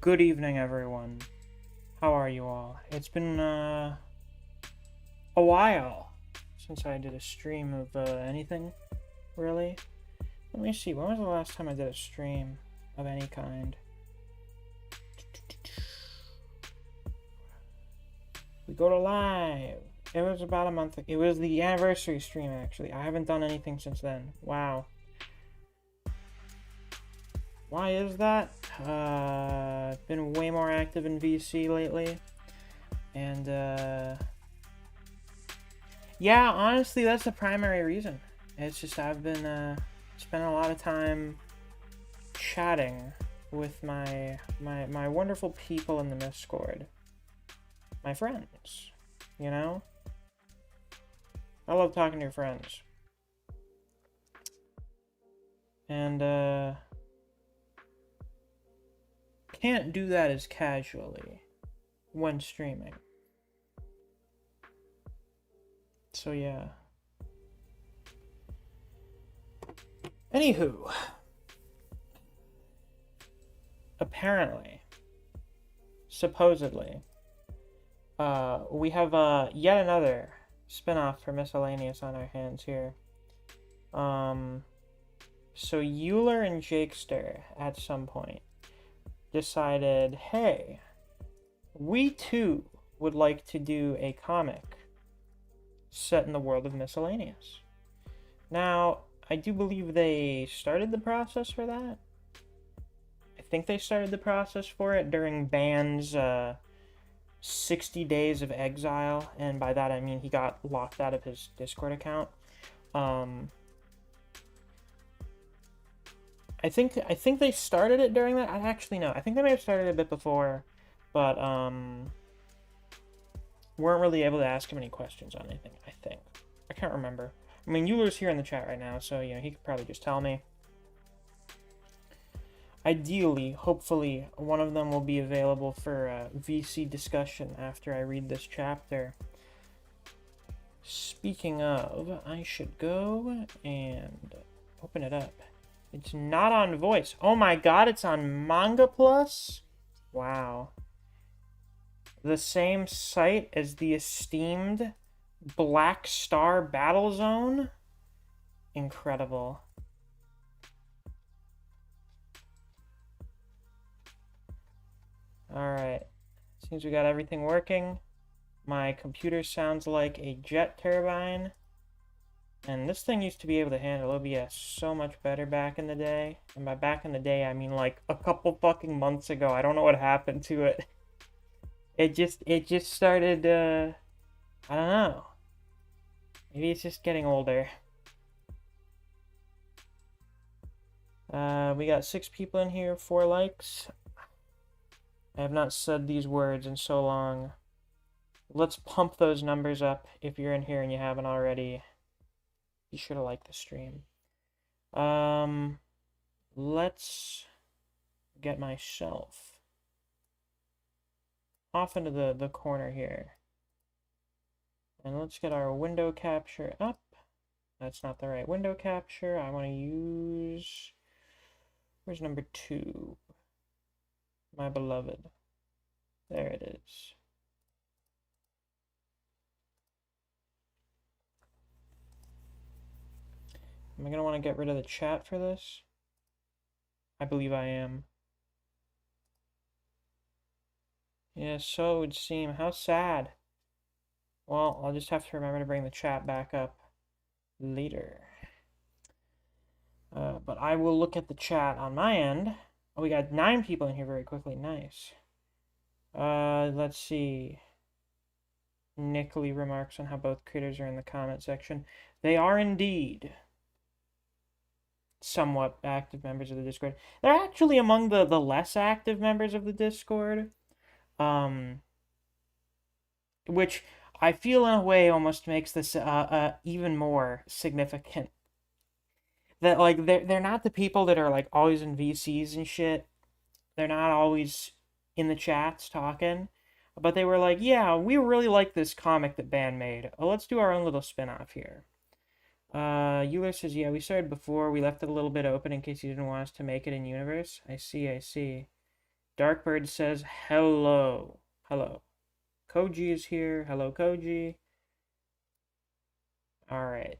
Good evening, everyone. How are you all? It's been a while since I did a stream of anything, really. Let me see, when was the last time I did a stream of any kind? We go to live. It was about a month ago. It was the anniversary stream, actually. I haven't done anything since then. Wow. Why is that? I've been way more active in VC lately. And, yeah, honestly, that's the primary reason. It's just I've been, spending a lot of time chatting with my wonderful people in the Discord. My friends, you know? I love talking to your friends. And, can't do that as casually when streaming. So yeah. Anywho, apparently, supposedly, we have yet another spin-off for Miscellaneous on our hands here. So Euler and Jakester at some point decided, hey, we too would like to do a comic set in the world of Miscellaneous. Now, I do believe they started the process for that. I think they started the process for it during Ban's 60 days of exile, and by that I mean he got locked out of his Discord account. I think they started it during that. I actually know. I think they may have started it a bit before, but weren't really able to ask him any questions on anything. I think I can't remember. I mean, Euler's here in the chat right now, so he could probably just tell me. Ideally, hopefully, one of them will be available for VC discussion after I read this chapter. Speaking of, I should go and open it up. It's not on Voice. Oh my god, it's on Manga Plus? Wow. The same site as the esteemed Black Star Battle Zone? Incredible. Alright. Seems we got everything working. My computer sounds like a jet turbine. And this thing used to be able to handle OBS so much better back in the day. And by back in the day, I mean like a couple fucking months ago. I don't know what happened to it. It just started, I don't know. Maybe it's just getting older. We got 6 people in here, 4 likes. I have not said these words in so long. Let's pump those numbers up if you're in here and you haven't already. Be sure to like the stream. Let's get myself off into the corner here. And let's get our window capture up. That's not the right window capture. I want to use... Where's number 2? My beloved. There it is. Am I going to want to get rid of the chat for this? I believe I am. Yeah, so it would seem. How sad. Well, I'll just have to remember to bring the chat back up later. But I will look at the chat on my end. Oh, we got 9 people in here very quickly. Nice. Let's see. Nick Lee remarks on how both creators are in the comment section. They are indeed somewhat active members of the Discord. They're actually among the less active members of the Discord. Which I feel in a way almost makes this even more significant. That like they're not the people that are like always in VCs and shit. They're not always in the chats talking. But they were like, yeah, we really like this comic that Ban made. Let's do our own little spin-off here. Euler says, yeah, we started before. We left it a little bit open in case you didn't want us to make it in universe. I see. Darkbird says hello. Hello. Koji is here. Hello, Koji. Alright.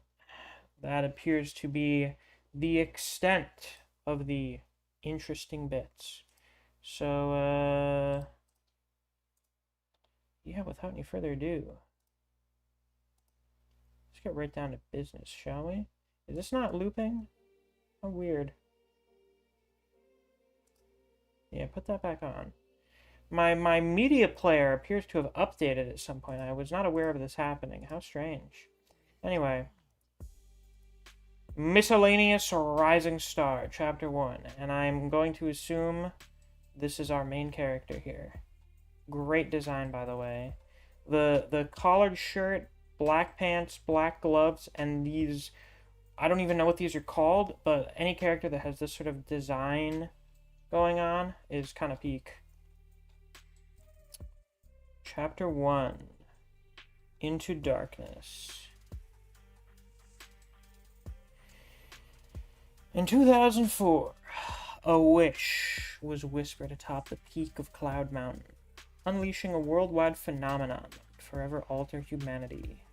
That appears to be the extent of the interesting bits. So, yeah, without any further ado, let's get right down to business, shall we? Is this not looping? How weird. Yeah, put that back on. My media player appears to have updated at some point. I was not aware of this happening. How strange. Anyway. Miscellaneous Rising Star, Chapter 1. And I'm going to assume this is our main character here. Great design, by the way. The collared shirt, black pants, black gloves, and these... I don't even know what these are called, but any character that has this sort of design going on is kind of peak. Chapter 1. Into Darkness. In 2004, a wish was whispered atop the peak of Cloud Mountain, unleashing a worldwide phenomenon that would forever alter humanity.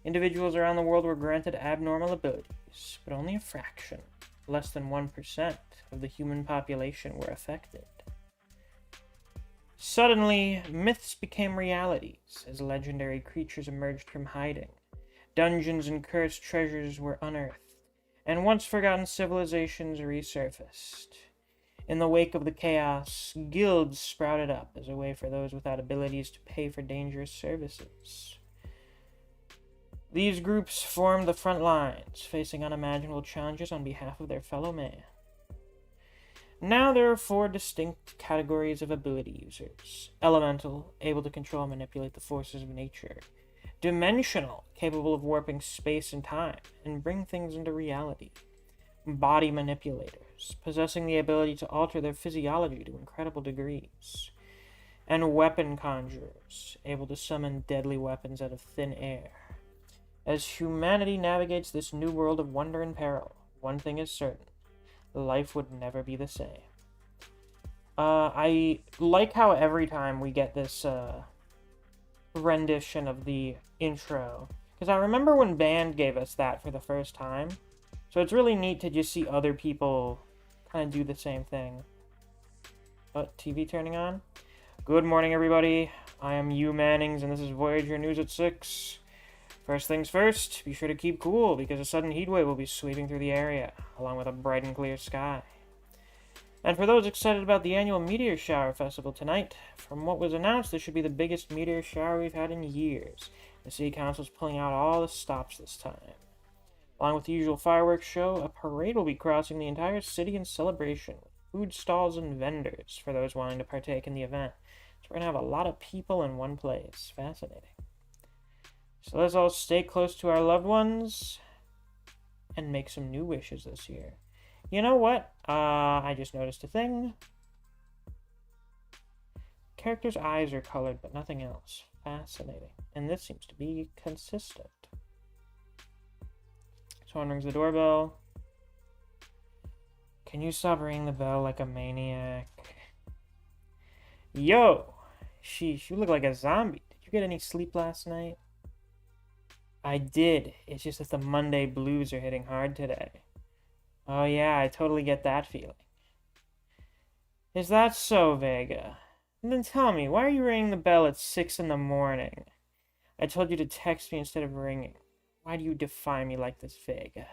Individuals around the world were granted abnormal abilities, but only a fraction, less than 1%, of the human population were affected. Suddenly, myths became realities as legendary creatures emerged from hiding. Dungeons and cursed treasures were unearthed, and once forgotten civilizations resurfaced. In the wake of the chaos, guilds sprouted up as a way for those without abilities to pay for dangerous services. These groups formed the front lines, facing unimaginable challenges on behalf of their fellow man. Now there are 4 distinct categories of ability users. Elemental, able to control and manipulate the forces of nature. Dimensional, capable of warping space and time, and bring things into reality. Body manipulators, possessing the ability to alter their physiology to incredible degrees. And weapon conjurers, able to summon deadly weapons out of thin air. As humanity navigates this new world of wonder and peril, one thing is certain. Life would never be the same. I like how every time we get this rendition of the intro, because I remember when Band gave us that for the first time, so it's really neat to just see other people kind of do the same thing. TV turning on? Good morning, everybody. I am Hugh Mannings, and this is Voyager News at 6. First things first, be sure to keep cool, because a sudden heatwave will be sweeping through the area, along with a bright and clear sky. And for those excited about the annual Meteor Shower Festival tonight, from what was announced, this should be the biggest meteor shower we've had in years. The City Council is pulling out all the stops this time. Along with the usual fireworks show, a parade will be crossing the entire city in celebration, with food stalls and vendors for those wanting to partake in the event. So we're going to have a lot of people in one place. Fascinating. So let's all stay close to our loved ones and make some new wishes this year. You know what? I just noticed a thing. Characters' eyes are colored, but nothing else. Fascinating. And this seems to be consistent. Someone rings the doorbell. Can you stop ringing the bell like a maniac? Yo! Sheesh, you look like a zombie. Did you get any sleep last night? I did. It's just that the Monday blues are hitting hard today. Oh yeah, I totally get that feeling. Is that so, Vega? Then tell me, why are you ringing the bell at 6 in the morning? I told you to text me instead of ringing. Why do you defy me like this, Vega?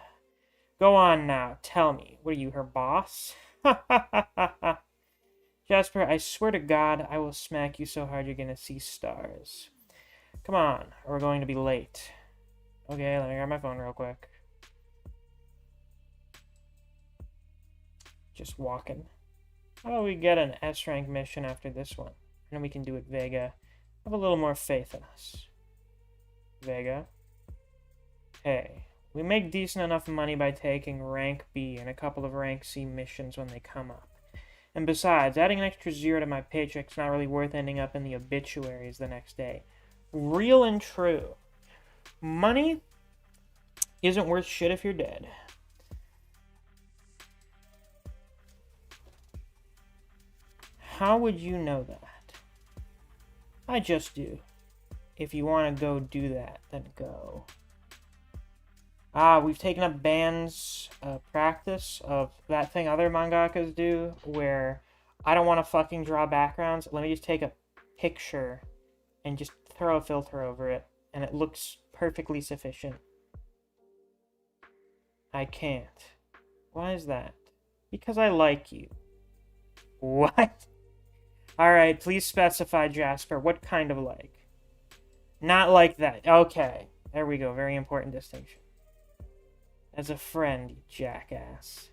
Go on now, tell me. What are you, her boss? Ha ha ha ha ha. Jasper, I swear to God, I will smack you so hard you're gonna see stars. Come on, or we're going to be late. Okay, let me grab my phone real quick. Just walking. How about we get an S-rank mission after this one? And then we can do it, Vega. Have a little more faith in us. Vega? Hey, we make decent enough money by taking rank B and a couple of rank C missions when they come up. And besides, adding an extra 0 to my paycheck's not really worth ending up in the obituaries the next day. Real and true. Money isn't worth shit if you're dead. How would you know that? I just do. If you want to go do that, then go. We've taken up Ban's practice of that thing other mangakas do, where I don't want to fucking draw backgrounds. Let me just take a picture and just throw a filter over it, and it looks perfectly sufficient. I can't. Why is that? Because I like you. What? Alright, please specify, Jasper. What kind of like? Not like that. Okay. There we go. Very important distinction. As a friend, you jackass.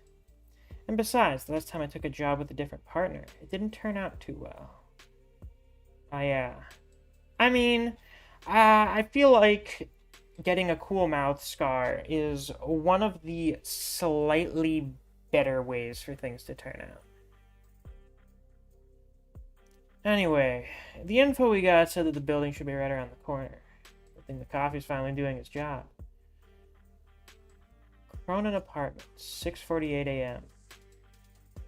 And besides, the last time I took a job with a different partner, it didn't turn out too well. I mean, I feel like getting a cool mouth scar is one of the slightly better ways for things to turn out. Anyway, the info we got said that the building should be right around the corner. I think the coffee's finally doing its job. Cronin Apartments, 6:48 a.m.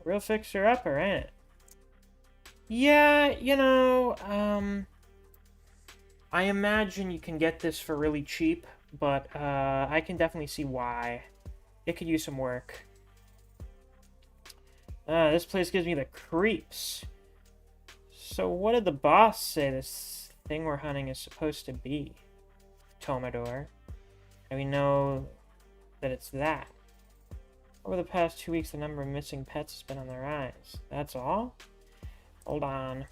Real fixer-upper, ain't it? Yeah, you know, I imagine you can get this for really cheap, but I can definitely see why. It could use some work. This place gives me the creeps. So what did the boss say this thing we're hunting is supposed to be? Tomodor. And we know that it's that. Over the past 2 weeks, the number of missing pets has been on the rise. That's all? Hold on.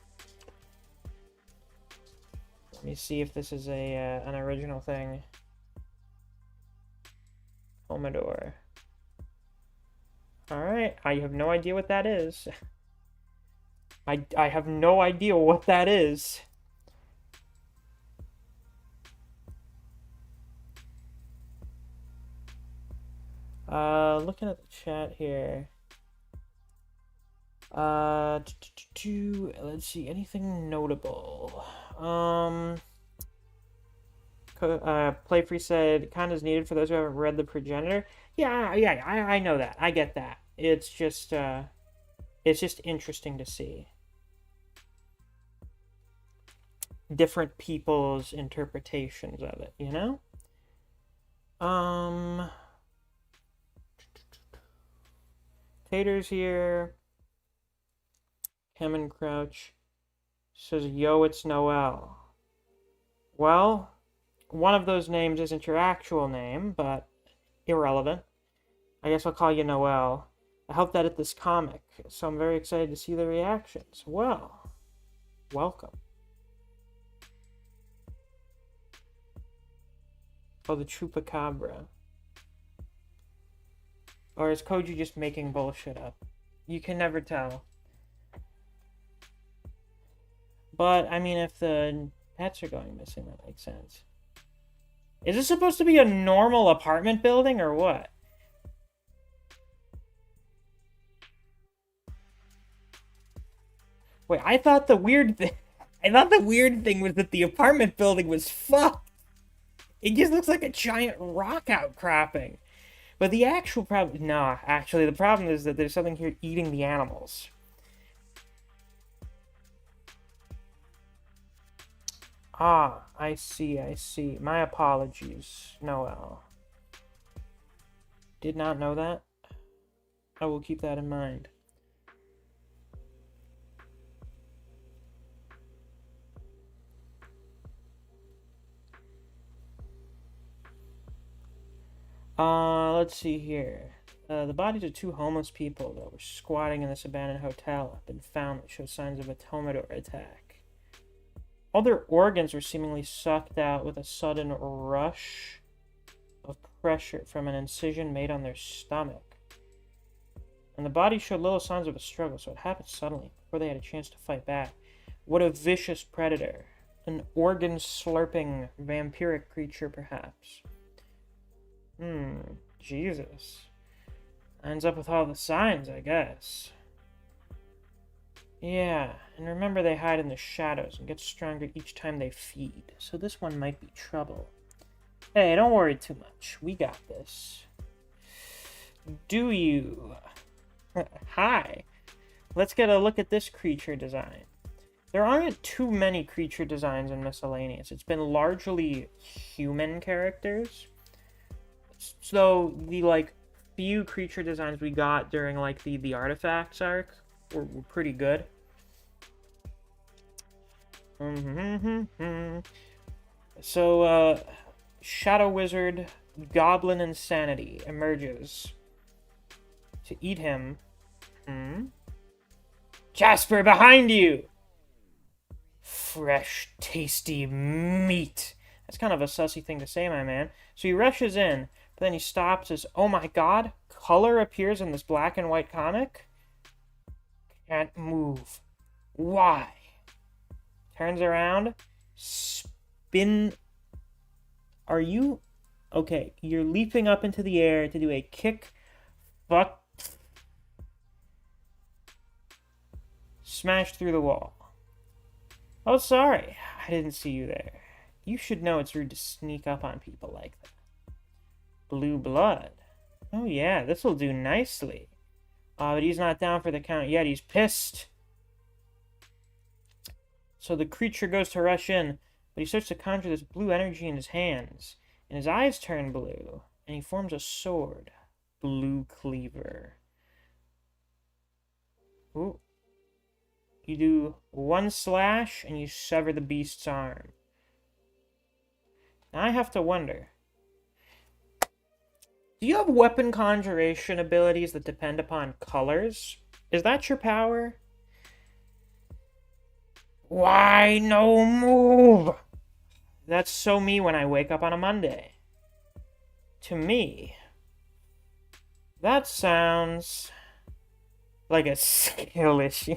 Let me see if this is an original thing. Tomodor. Alright, I have no idea what that is. I have no idea what that is. Looking at the chat here. Let's see, anything notable? Playfree said, "Kinda is needed for those who haven't read The Progenitor." Yeah, I know that. I get that. It's just interesting to see different people's interpretations of it, you know? Tater's here. Kemen Crouch says, "Yo, it's Noel." Well, one of those names isn't your actual name, but irrelevant. I guess I'll call you Noel. I helped edit this comic, so I'm very excited to see the reactions. Well, welcome. Oh, the Chupacabra. Or is Koji just making bullshit up? You can never tell. But, I mean, if the pets are going missing, that makes sense. Is this supposed to be a normal apartment building, or what? Wait, I thought the weird thing was that the apartment building was fucked. It just looks like a giant rock outcropping. But the actual problem... Nah, actually, the problem is that there's something here eating the animals. Ah, I see. My apologies, Noel. Did not know that. I will keep that in mind. Let's see here. The bodies of 2 homeless people that were squatting in this abandoned hotel have been found that show signs of a Tomodor attack. All their organs were seemingly sucked out with a sudden rush of pressure from an incision made on their stomach. And the bodies showed little signs of a struggle, so it happened suddenly, before they had a chance to fight back. What a vicious predator. An organ-slurping vampiric creature, perhaps. Jesus. Ends up with all the signs, I guess. Yeah, and remember they hide in the shadows and get stronger each time they feed, so this one might be trouble. Hey, don't worry too much. We got this. Do you? Hi. let's get a look at this creature design. There aren't too many creature designs in Miscellaneous. It's been largely human characters. So the like few creature designs we got during like the artifacts arc were pretty good. So Shadow Wizard Goblin Insanity emerges to eat him. Jasper, behind you! Fresh, tasty meat. That's kind of a sussy thing to say, my man. So he rushes in, but then he stops as, oh my god, color appears in this black and white comic? Can't move. Why? Turns around, spin. Are you... Okay, you're leaping up into the air to do a kick, fuck, smash through the wall. Oh, sorry. I didn't see you there. You should know it's rude to sneak up on people like that. Blue blood. Oh, yeah, this'll do nicely. But he's not down for the count yet. He's pissed. So the creature goes to rush in, but he starts to conjure this blue energy in his hands. And his eyes turn blue, and he forms a sword. Blue cleaver. Ooh. You do one slash, and you sever the beast's arm. Now I have to wonder. Do you have weapon conjuration abilities that depend upon colors? Is that your power? Why no move? That's so me when I wake up on a Monday. To me, that sounds like a skill issue.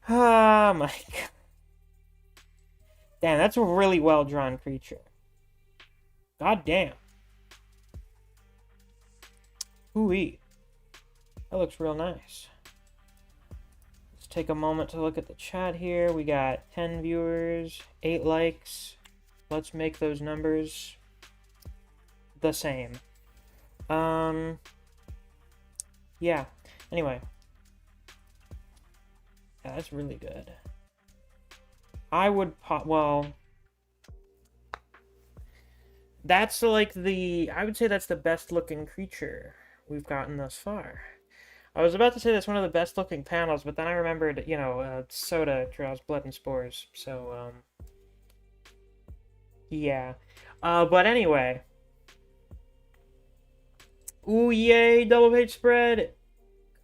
Oh my god. Damn, that's a really well-drawn creature. God damn. Ooh-wee. That looks real nice. Let's take a moment to look at the chat here. We got 10 viewers, 8 likes. Let's make those numbers the same. Yeah. Anyway. Yeah, that's really good. I would well, that's like I would say that's the best looking creature we've gotten thus far. I was about to say that's one of the best looking panels, but then I remembered, you know, soda draws blood and spores, so, yeah. But anyway. Ooh, yay, double page spread.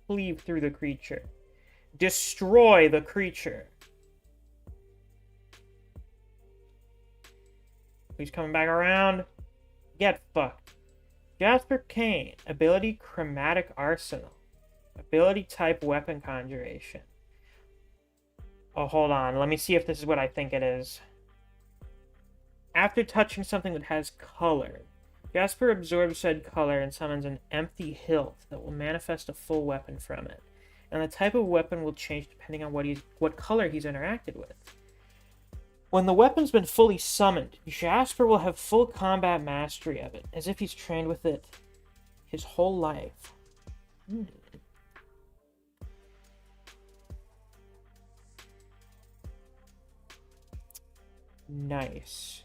Cleave through the creature. Destroy the creature. He's coming back around. Get fucked. Jasper Kane. Ability Chromatic Arsenal. Ability type Weapon Conjuration. Oh, hold on. Let me see if this is what I think it is. After touching something that has color, Jasper absorbs said color and summons an empty hilt that will manifest a full weapon from it. And the type of weapon will change depending on what color he's interacted with. When the weapon's been fully summoned, Jasper will have full combat mastery of it, as if he's trained with it his whole life. Nice.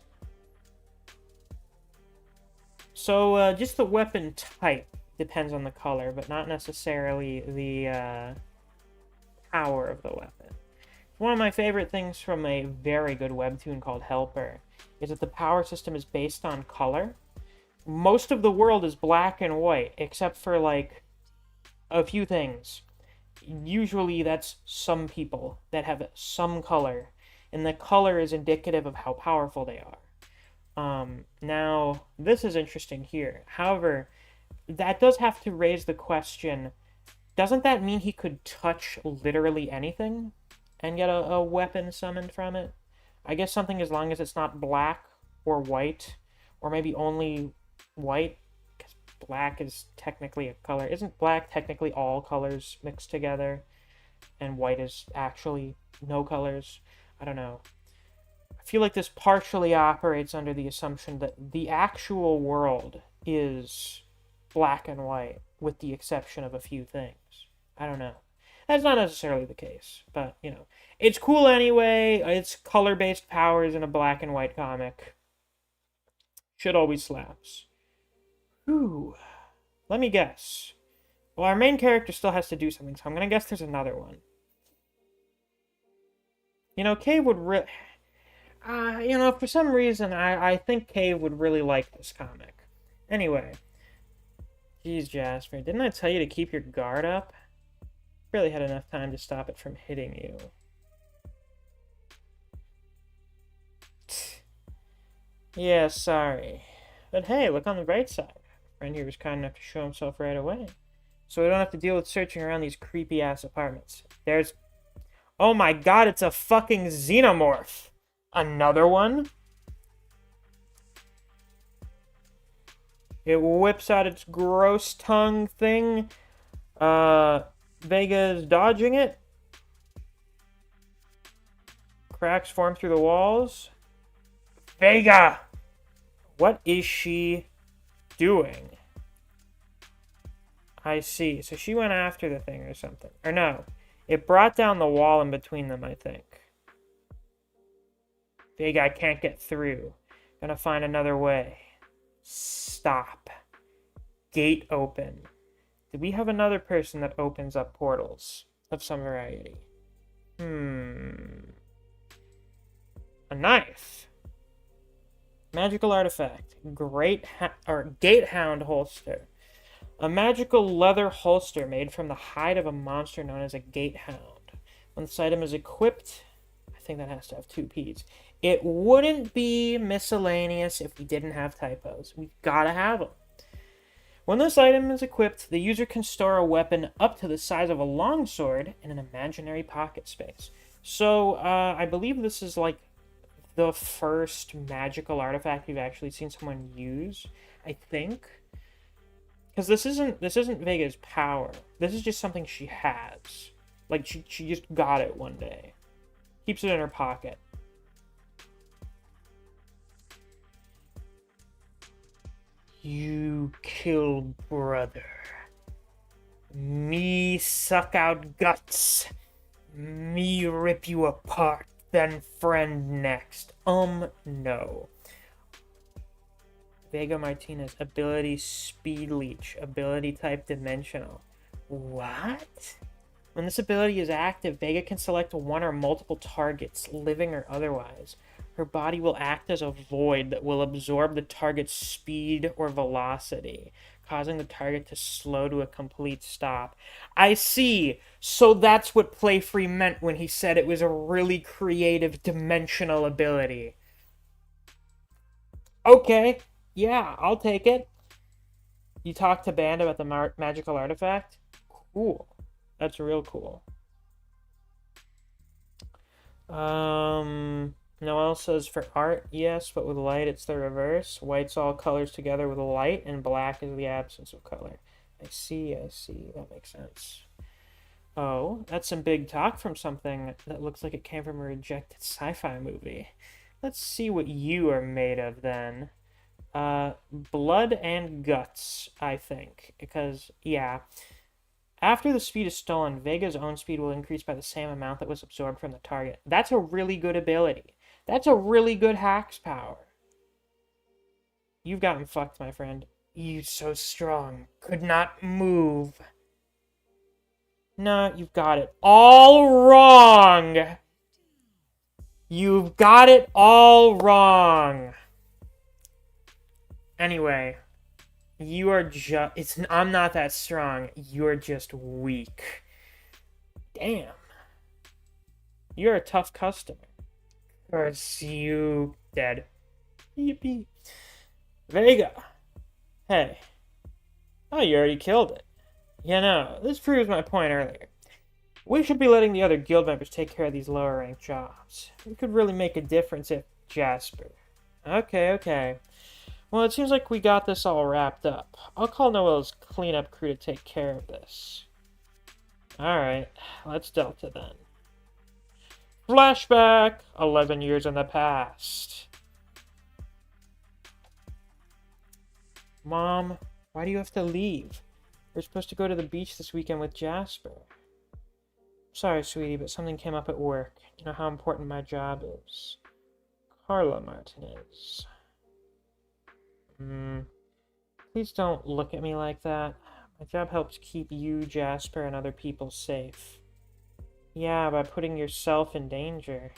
So, just the weapon type depends on the color, but not necessarily the power of the weapon. One of my favorite things from a very good webtoon called Helper is that the power system is based on color. Most of the world is black and white, except for, like, a few things. Usually that's some people that have some color, and the color is indicative of how powerful they are. Now, this is interesting here. However, that does have to raise the question, doesn't that mean he could touch literally anything and get a weapon summoned from it? I guess something as long as it's not black or white, or maybe only white, because black is technically a color. Isn't black technically all colors mixed together, and white is actually no colors? I don't know. I feel like this partially operates under the assumption that the actual world is black and white, with the exception of a few things. I don't know. That's not necessarily the case, but, you know. It's cool anyway. It's color-based powers in a black and white comic. Shit always slaps. Ooh. Let me guess. Well, our main character still has to do something, so I'm gonna guess there's another one. You know, Cave would really... you know, for some reason, I think Cave would really like this comic. Anyway. Jeez, Jasper, didn't I tell you to keep your guard up? Really had enough time to stop it from hitting you. Yeah, sorry. But hey, look on the bright side. Friend here was kind enough to show himself right away. So we don't have to deal with searching around these creepy-ass apartments. There's... Oh my god, it's a fucking xenomorph! Another one? It whips out its gross tongue thing. Vega's dodging it. Cracks form through the walls. Vega! What is she doing? I see. So she went after the thing or something. Or no. It brought down the wall in between them, I think. Vega, I can't get through. Gonna find another way. Stop. Gate open. Do we have another person that opens up portals of some variety? A knife. Magical artifact. Gatehound holster. A magical leather holster made from the hide of a monster known as a gatehound. When this item is equipped, I think that has to have 2 P's. It wouldn't be miscellaneous if we didn't have typos. We gotta have them. When this item is equipped, the user can store a weapon up to the size of a longsword in an imaginary pocket space. So, I believe this is like the first magical artifact we've actually seen someone use, I think. Because this isn't Vega's power. This is just something she has. Like, she just got it one day. Keeps it in her pocket. You killed brother. Me suck out guts. Me rip you apart. Then friend next. No. Vega Martinez. Ability Speed Leech. Ability type Dimensional. What? When this ability is active, Vega can select one or multiple targets, living or otherwise. Her body will act as a void that will absorb the target's speed or velocity, causing the target to slow to a complete stop. I see. So that's what Playfree meant when he said it was a really creative dimensional ability. Okay. Yeah, I'll take it. You talked to Band about the magical artifact? Cool. That's real cool. Noel says for art, yes, but with light it's the reverse. White's all colors together with light, and black is the absence of color. I see. That makes sense. Oh, that's some big talk from something that looks like it came from a rejected sci-fi movie. Let's see what you are made of, then. Blood and guts, I think. Because, yeah. After the speed is stolen, Vega's own speed will increase by the same amount that was absorbed from the target. That's a really good ability. That's a really good hacks power. You've gotten fucked, my friend. You so strong. Could not move. No, you've got it all wrong. You've got it all wrong. Anyway, you are just... I'm not that strong. You're just weak. Damn. You're a tough customer. Curse you. Dead. Yippee. Vega. Hey. Oh, you already killed it. You know, this proves my point earlier. We should be letting the other guild members take care of these lower ranked jobs. We could really make a difference if Jasper. Okay. Well, it seems like we got this all wrapped up. I'll call Noel's cleanup crew to take care of this. Alright, let's Delta then. Flashback! 11 years in the past. Mom, why do you have to leave? We're supposed to go to the beach this weekend with Jasper. Sorry, sweetie, but something came up at work. You know how important my job is. Carla Martinez. Please don't look at me like that. My job helps keep you, Jasper, and other people safe. Yeah, by putting yourself in danger.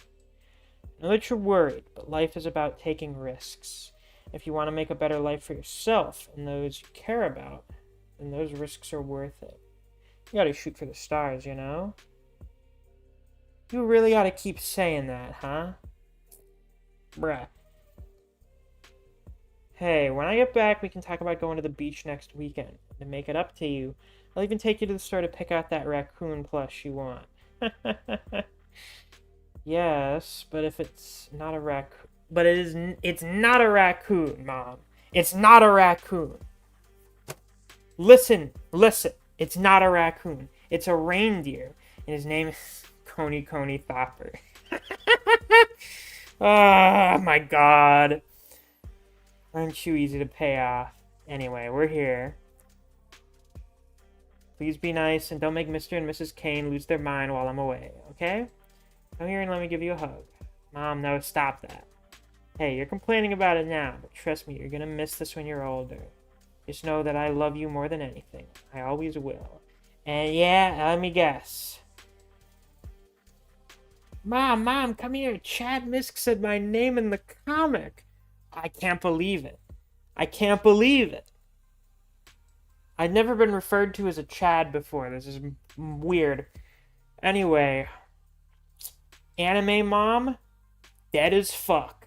I know that you're worried, but life is about taking risks. If you want to make a better life for yourself and those you care about, then those risks are worth it. You gotta shoot for the stars, you know? You really ought to keep saying that, huh? Bruh. Hey, when I get back, we can talk about going to the beach next weekend. To make it up to you, I'll even take you to the store to pick out that raccoon plush you want. Yes, but if it's not a raccoon... But it's not a raccoon, Mom. It's not a raccoon. Listen. It's not a raccoon. It's a reindeer. And his name is Coney Thopper. Oh, my God. Aren't you easy to pay off? Anyway, we're here. Please be nice and don't make Mr. and Mrs. Kane lose their mind while I'm away, okay? Come here and let me give you a hug. Mom, no, stop that. Hey, you're complaining about it now, but trust me, you're gonna miss this when you're older. Just know that I love you more than anything. I always will. And yeah, let me guess. Mom, come here. Chad Misk said my name in the comic. I can't believe it. I'd never been referred to as a Chad before. This is weird. Anyway, Anime Mom, dead as fuck.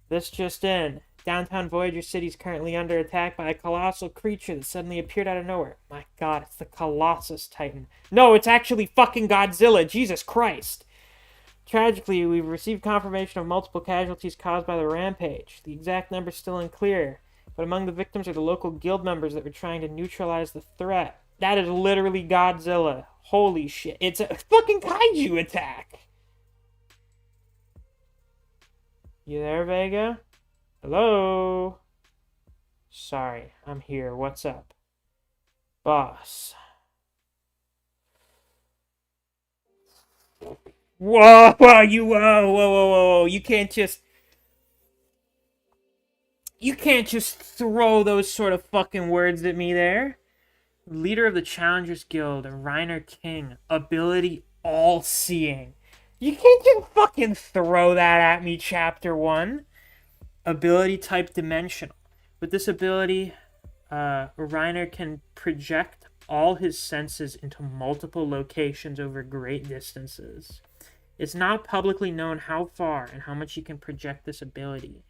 This just in. Downtown Voyager City is currently under attack by a colossal creature that suddenly appeared out of nowhere. My God, it's the Colossus Titan. No, it's actually fucking Godzilla. Jesus Christ. Tragically, we've received confirmation of multiple casualties caused by the rampage. The exact number is still unclear, but among the victims are the local guild members that were trying to neutralize the threat. That is literally Godzilla. Holy shit. It's a fucking kaiju attack. You there, Vega? Hello? Sorry, I'm here. What's up? Boss. Whoa. You can't just throw those sort of fucking words at me there. Leader of the Challengers Guild, Reiner King. Ability all-seeing. You can't just fucking throw that at me, Chapter 1. Ability type dimensional. With this ability, Reiner can project all his senses into multiple locations over great distances. It's not publicly known how far and how much he can project this ability,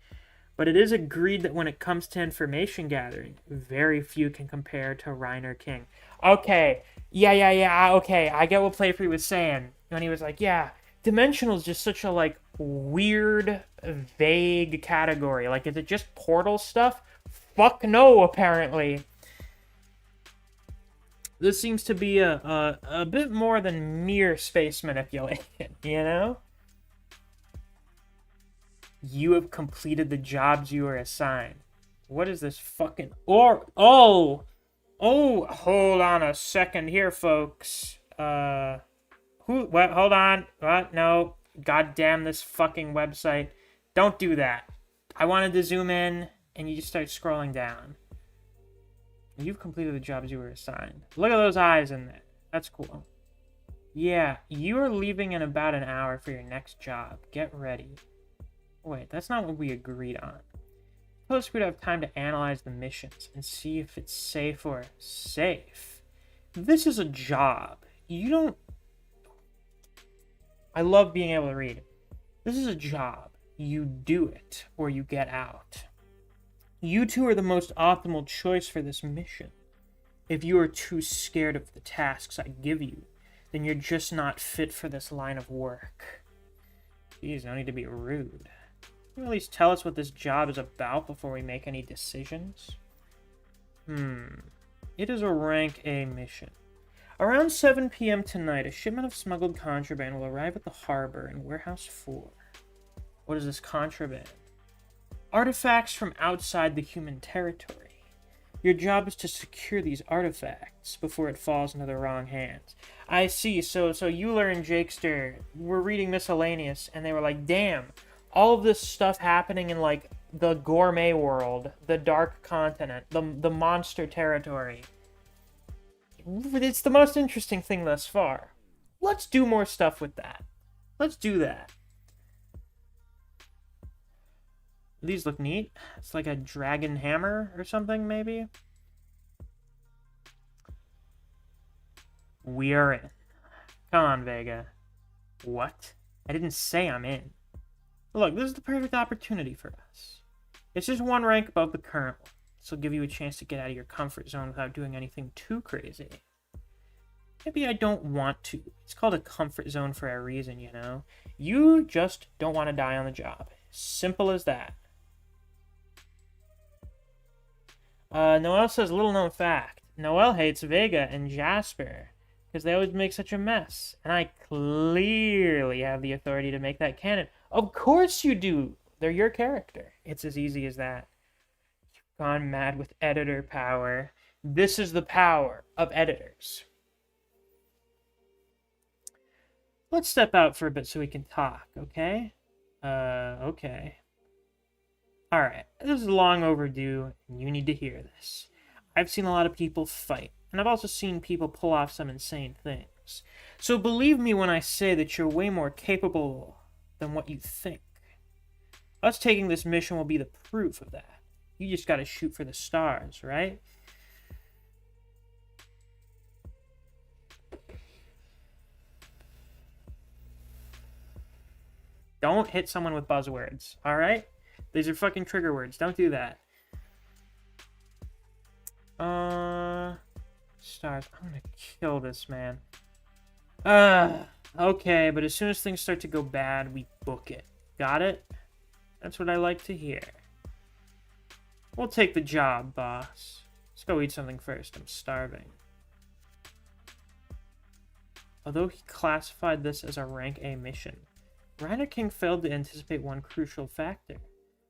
but it is agreed that when it comes to information gathering, very few can compare to Reiner King. Okay, yeah, okay, I get what Playfree was saying when he was like, yeah, dimensional is just such a, like, weird, vague category. Like, is it just portal stuff? Fuck no, apparently. This seems to be a bit more than mere space manipulation, you know? You have completed the jobs you were assigned. What is this fucking... Oh, hold on a second here, folks. What? Hold on. What? No. God damn this fucking website. Don't do that. I wanted to zoom in, and you just start scrolling down. You've completed the jobs you were assigned. Look at those eyes in there. That's cool. Yeah, you are leaving in about an hour for your next job. Get ready. Wait, that's not what we agreed on. Plus, we'd have time to analyze the missions and see if it's safe or safe. This is a job. You don't... I love being able to read. This is a job. You do it, or you get out. You two are the most optimal choice for this mission. If you are too scared of the tasks I give you, then you're just not fit for this line of work. Jeez, no need to be rude. Can you at least tell us what this job is about before we make any decisions? It is a rank A mission. Around 7 p.m. tonight, a shipment of smuggled contraband will arrive at the harbor in Warehouse 4. What is this contraband? Artifacts from outside the human territory. Your job is to secure these artifacts before it falls into the wrong hands. I see. So Euler and Jakester were reading Miscellaneous, and they were like, damn, all of this stuff happening in, like, the gourmet world, the dark continent, the monster territory. It's the most interesting thing thus far. Let's do more stuff with that. Let's do that. These look neat. It's like a dragon hammer or something, maybe. We are in. Come on, Vega. What? I didn't say I'm in. Look, this is the perfect opportunity for us. It's just one rank above the current one. This will give you a chance to get out of your comfort zone without doing anything too crazy. Maybe I don't want to. It's called a comfort zone for a reason, you know? You just don't want to die on the job. Simple as that. Noel says, little known fact. Noel hates Vega and Jasper because they always make such a mess. And I clearly have the authority to make that canon. Of course you do. They're your character. It's as easy as that. You've gone mad with editor power. This is the power of editors. Let's step out for a bit so we can talk, okay? Okay. Alright, this is long overdue, and you need to hear this. I've seen a lot of people fight, and I've also seen people pull off some insane things. So believe me when I say that you're way more capable than what you think. Us taking this mission will be the proof of that. You just gotta shoot for the stars, right? Don't hit someone with buzzwords, alright? These are fucking trigger words. Don't do that. Stars. I'm gonna kill this man. Okay, but as soon as things start to go bad, we book it. Got it? That's what I like to hear. We'll take the job, boss. Let's go eat something first. I'm starving. Although he classified this as a rank A mission, Reiner King failed to anticipate one crucial factor.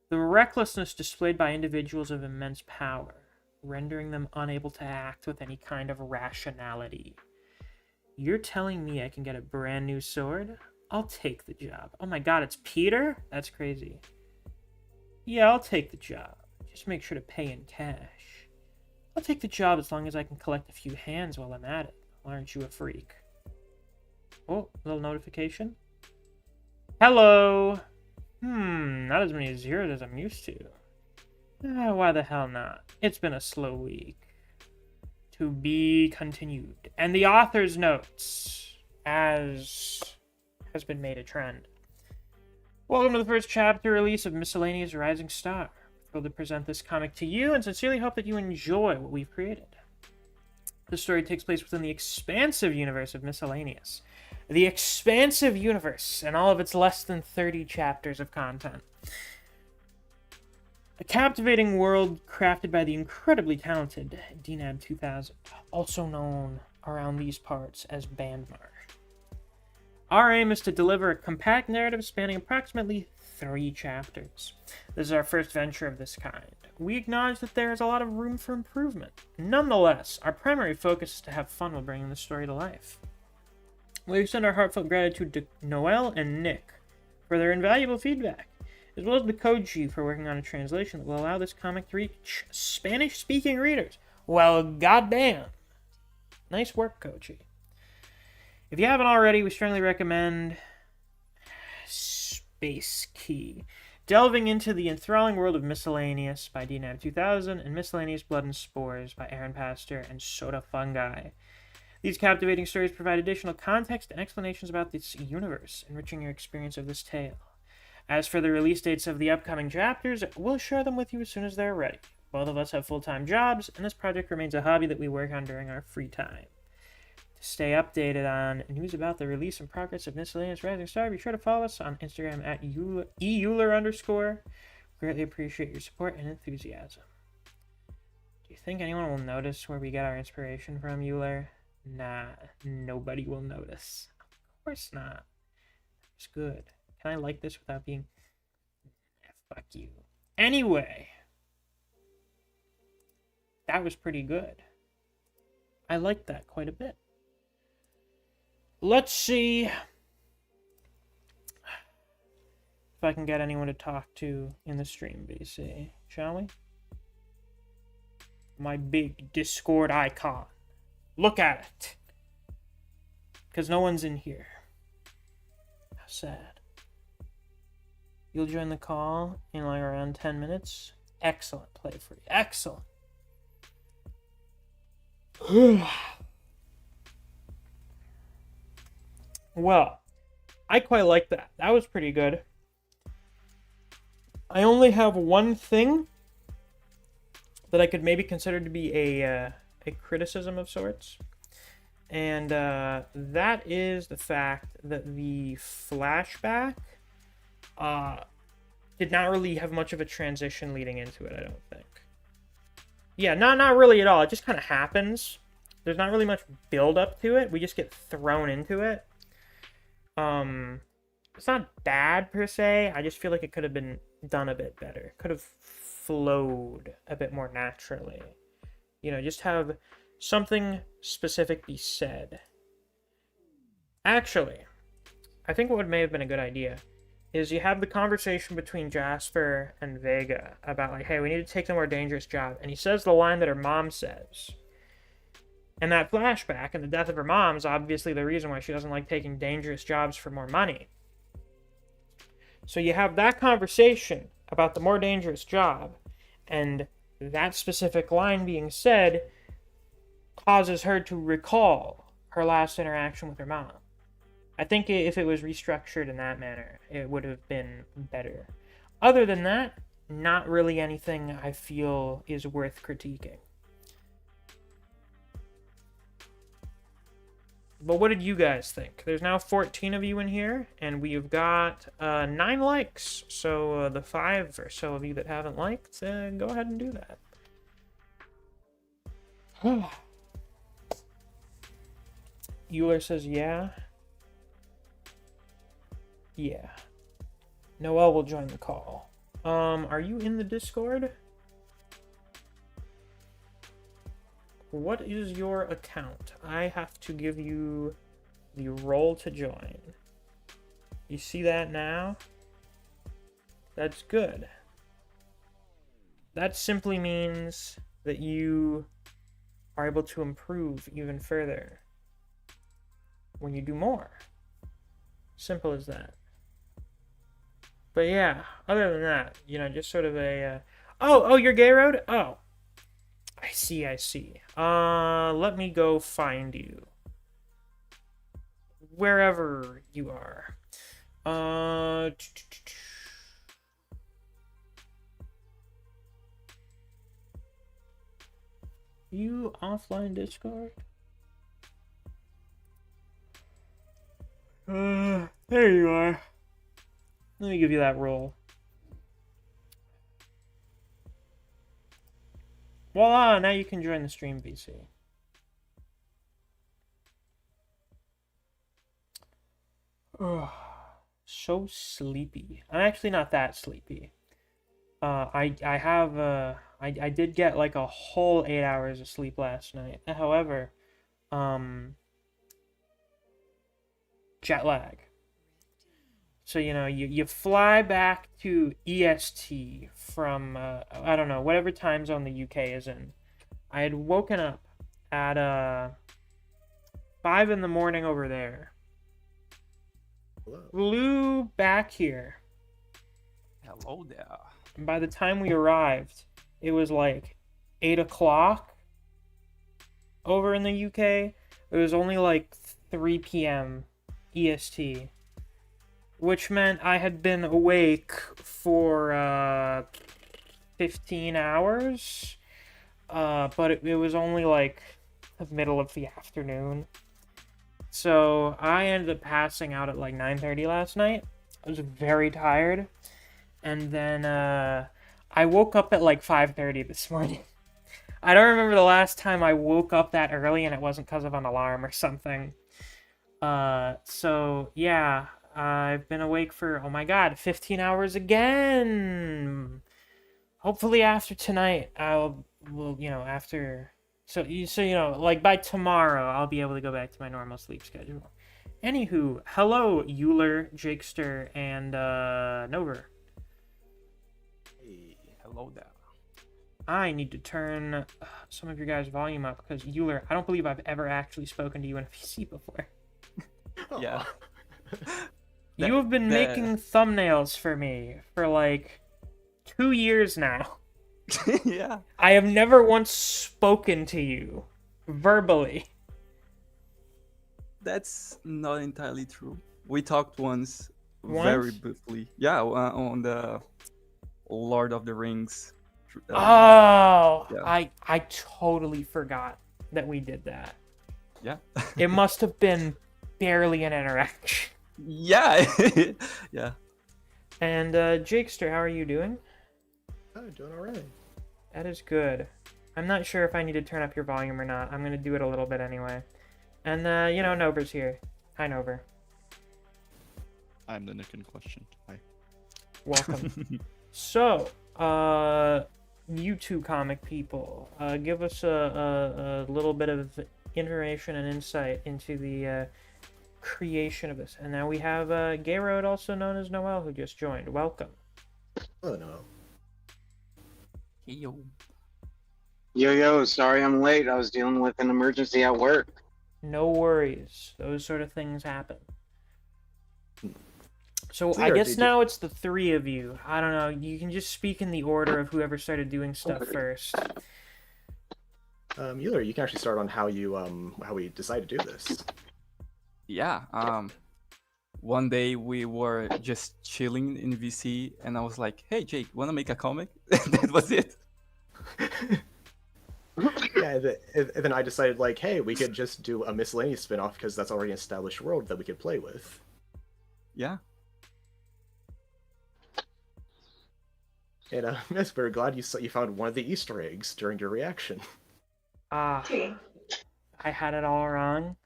The recklessness displayed by individuals of immense power, rendering them unable to act with any kind of rationality. You're telling me I can get a brand new sword? I'll take the job. Oh my god, it's Peter? That's crazy. Yeah, I'll take the job. Just make sure to pay in cash. I'll take the job as long as I can collect a few hands while I'm at it. Aren't you a freak? Oh, little notification. Hello! Not as many zeros as I'm used to. Why the hell not? It's been a slow week. To be continued. And the author's notes, as has been made a trend. Welcome to the first chapter release of Miscellaneous Rising Star. We're thrilled to present this comic to you and sincerely hope that you enjoy what we've created. The story takes place within the expansive universe of Miscellaneous. The expansive universe and all of its less than 30 chapters of content. A captivating world crafted by the incredibly talented DNAB 2000, also known around these parts as Bandmar. Our aim is to deliver a compact narrative spanning approximately 3 chapters. This is our first venture of this kind. We acknowledge that there is a lot of room for improvement. Nonetheless, our primary focus is to have fun while bringing the story to life. We extend our heartfelt gratitude to Noel and Nick for their invaluable feedback, as well as the Koji for working on a translation that will allow this comic to reach Spanish-speaking readers. Well, goddamn. Nice work, Koji. If you haven't already, we strongly recommend Space Key, delving into the enthralling world of Miscellaneous by DNAB 2000 and Miscellaneous Blood and Spores by Aaron Pastor and Soda Fungi. These captivating stories provide additional context and explanations about this universe, enriching your experience of this tale. As for the release dates of the upcoming chapters, we'll share them with you as soon as they're ready. Both of us have full-time jobs, and this project remains a hobby that we work on during our free time. To stay updated on news about the release and progress of Miscellaneous Rising Star, be sure to follow us on Instagram at @euler_. Greatly appreciate your support and enthusiasm. Do you think anyone will notice where we get our inspiration from, Euler? Nah, nobody will notice. Of course not. It's good. Can I like this without being... Fuck you. Anyway. that was pretty good. I liked that quite a bit. Let's see if I can get anyone to talk to in the stream, BC, shall we? My big Discord icon. Look at it. Because no one's in here. How sad. You'll join the call in like around 10 minutes. Excellent play for you. Excellent. Well, I quite like that. That was pretty good. I only have one thing that I could maybe consider to be a criticism of sorts. And that is the fact that the flashback did not really have much of a transition leading into it, I don't think. Yeah, not really at all. It just kind of happens. There's not really much build up to it. We just get thrown into it. It's not bad per se. I just feel like it could have been done a bit better. Could have flowed a bit more naturally. You know, just have something specific be said. Actually, I think what may have been a good idea is you have the conversation between Jasper and Vega about like, hey, we need to take the more dangerous job. And he says the line that her mom says. And that flashback and the death of her mom is obviously the reason why she doesn't like taking dangerous jobs for more money. So you have that conversation about the more dangerous job, and that specific line being said causes her to recall her last interaction with her mom. I think if it was restructured in that manner, it would have been better. Other than that, not really anything I feel is worth critiquing. But what did you guys think? There's now 14 of you in here, and we've got 9 likes. So the 5 or so of you that haven't liked, go ahead and do that. Euler says, yeah. Yeah. Noel will join the call. Are you in the Discord? What is your account? I have to give you the role to join. You see that now? That's good. That simply means that you are able to improve even further when you do more. Simple as that. But yeah, other than that, you know, just sort of a... Oh, you're Gay Road? Oh. I see. Let me go find you. Wherever you are. You offline Discord? There you are. Let me give you that role. Voila, now you can join the stream, VC. So sleepy. I'm actually not that sleepy. I did get like a whole 8 hours of sleep last night. However, jet lag. So, you know, you fly back to EST from, I don't know, whatever time zone the UK is in. I had woken up at 5 in the morning over there. Hello. Flew back here. Hello there. And by the time we arrived, it was like 8 o'clock over in the UK. It was only like 3 p.m. EST. Which meant I had been awake for 15 hours. But it was only like the middle of the afternoon. So I ended up passing out at like 9:30 last night. I was very tired. And then I woke up at like 5:30 this morning. I don't remember the last time I woke up that early and it wasn't because of an alarm or something. So yeah. I've been awake for, oh my god, 15 hours again. Hopefully after tonight, I'll well, after. So like by tomorrow, I'll be able to go back to my normal sleep schedule. Anywho, hello, Euler, Jakester, and Nover. Hey, hello there. I need to turn some of your guys' volume up because Euler, I don't believe I've ever actually spoken to you in a PC before. Yeah. You have been making thumbnails for me for like 2 years now. Yeah. I have never once spoken to you verbally. That's not entirely true. We talked once, very Once? briefly. Yeah, on the Lord of the Rings. Oh, Yeah. I totally forgot that we did that. Yeah. It must have been barely an interaction. Yeah. Yeah. And Jakester, how are you doing? Oh, doing all right. That is good. I'm not sure if I need to turn up your volume or not. I'm gonna do it a little bit anyway. And Nover's here. Hi, Nover. I'm the Nick in question. Hi. Welcome. So, you two comic people, give us a little bit of information and insight into the creation of this. And now we have Gayrod, also known as Noel, who just joined. Welcome. Oh no. Hey, yo. Yo, sorry I'm late. I was dealing with an emergency at work. No worries. Those sort of things happen. So I Clear, guess did now it's the three of you. I don't know. You can just speak in the order of whoever started doing stuff first. Euler, you can actually start on how you how we decided to do this. Yeah. One day we were just chilling in VC, and I was like, "Hey, Jake, wanna make a comic?" That was it. Yeah, and then I decided like, hey, we could just do a miscellaneous spin-off because that's already an established world that we could play with. Yeah. And yes, we're glad you found one of the Easter eggs during your reaction. Ah, I had it all wrong.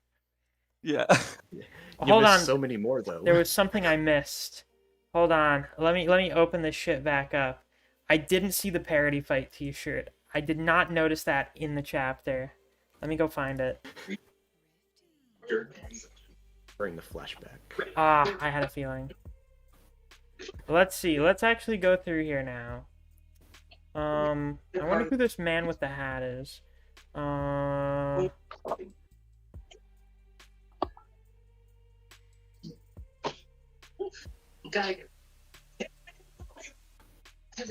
Yeah. You Hold missed on. so many more though. There was something I missed. Hold on. Let me open this shit back up. I didn't see the parody fight t-shirt. I did not notice that in the chapter. Let me go find it. During the flashback. Ah, I had a feeling. Let's see. Let's actually go through here now. I wonder who this man with the hat is. Geiger.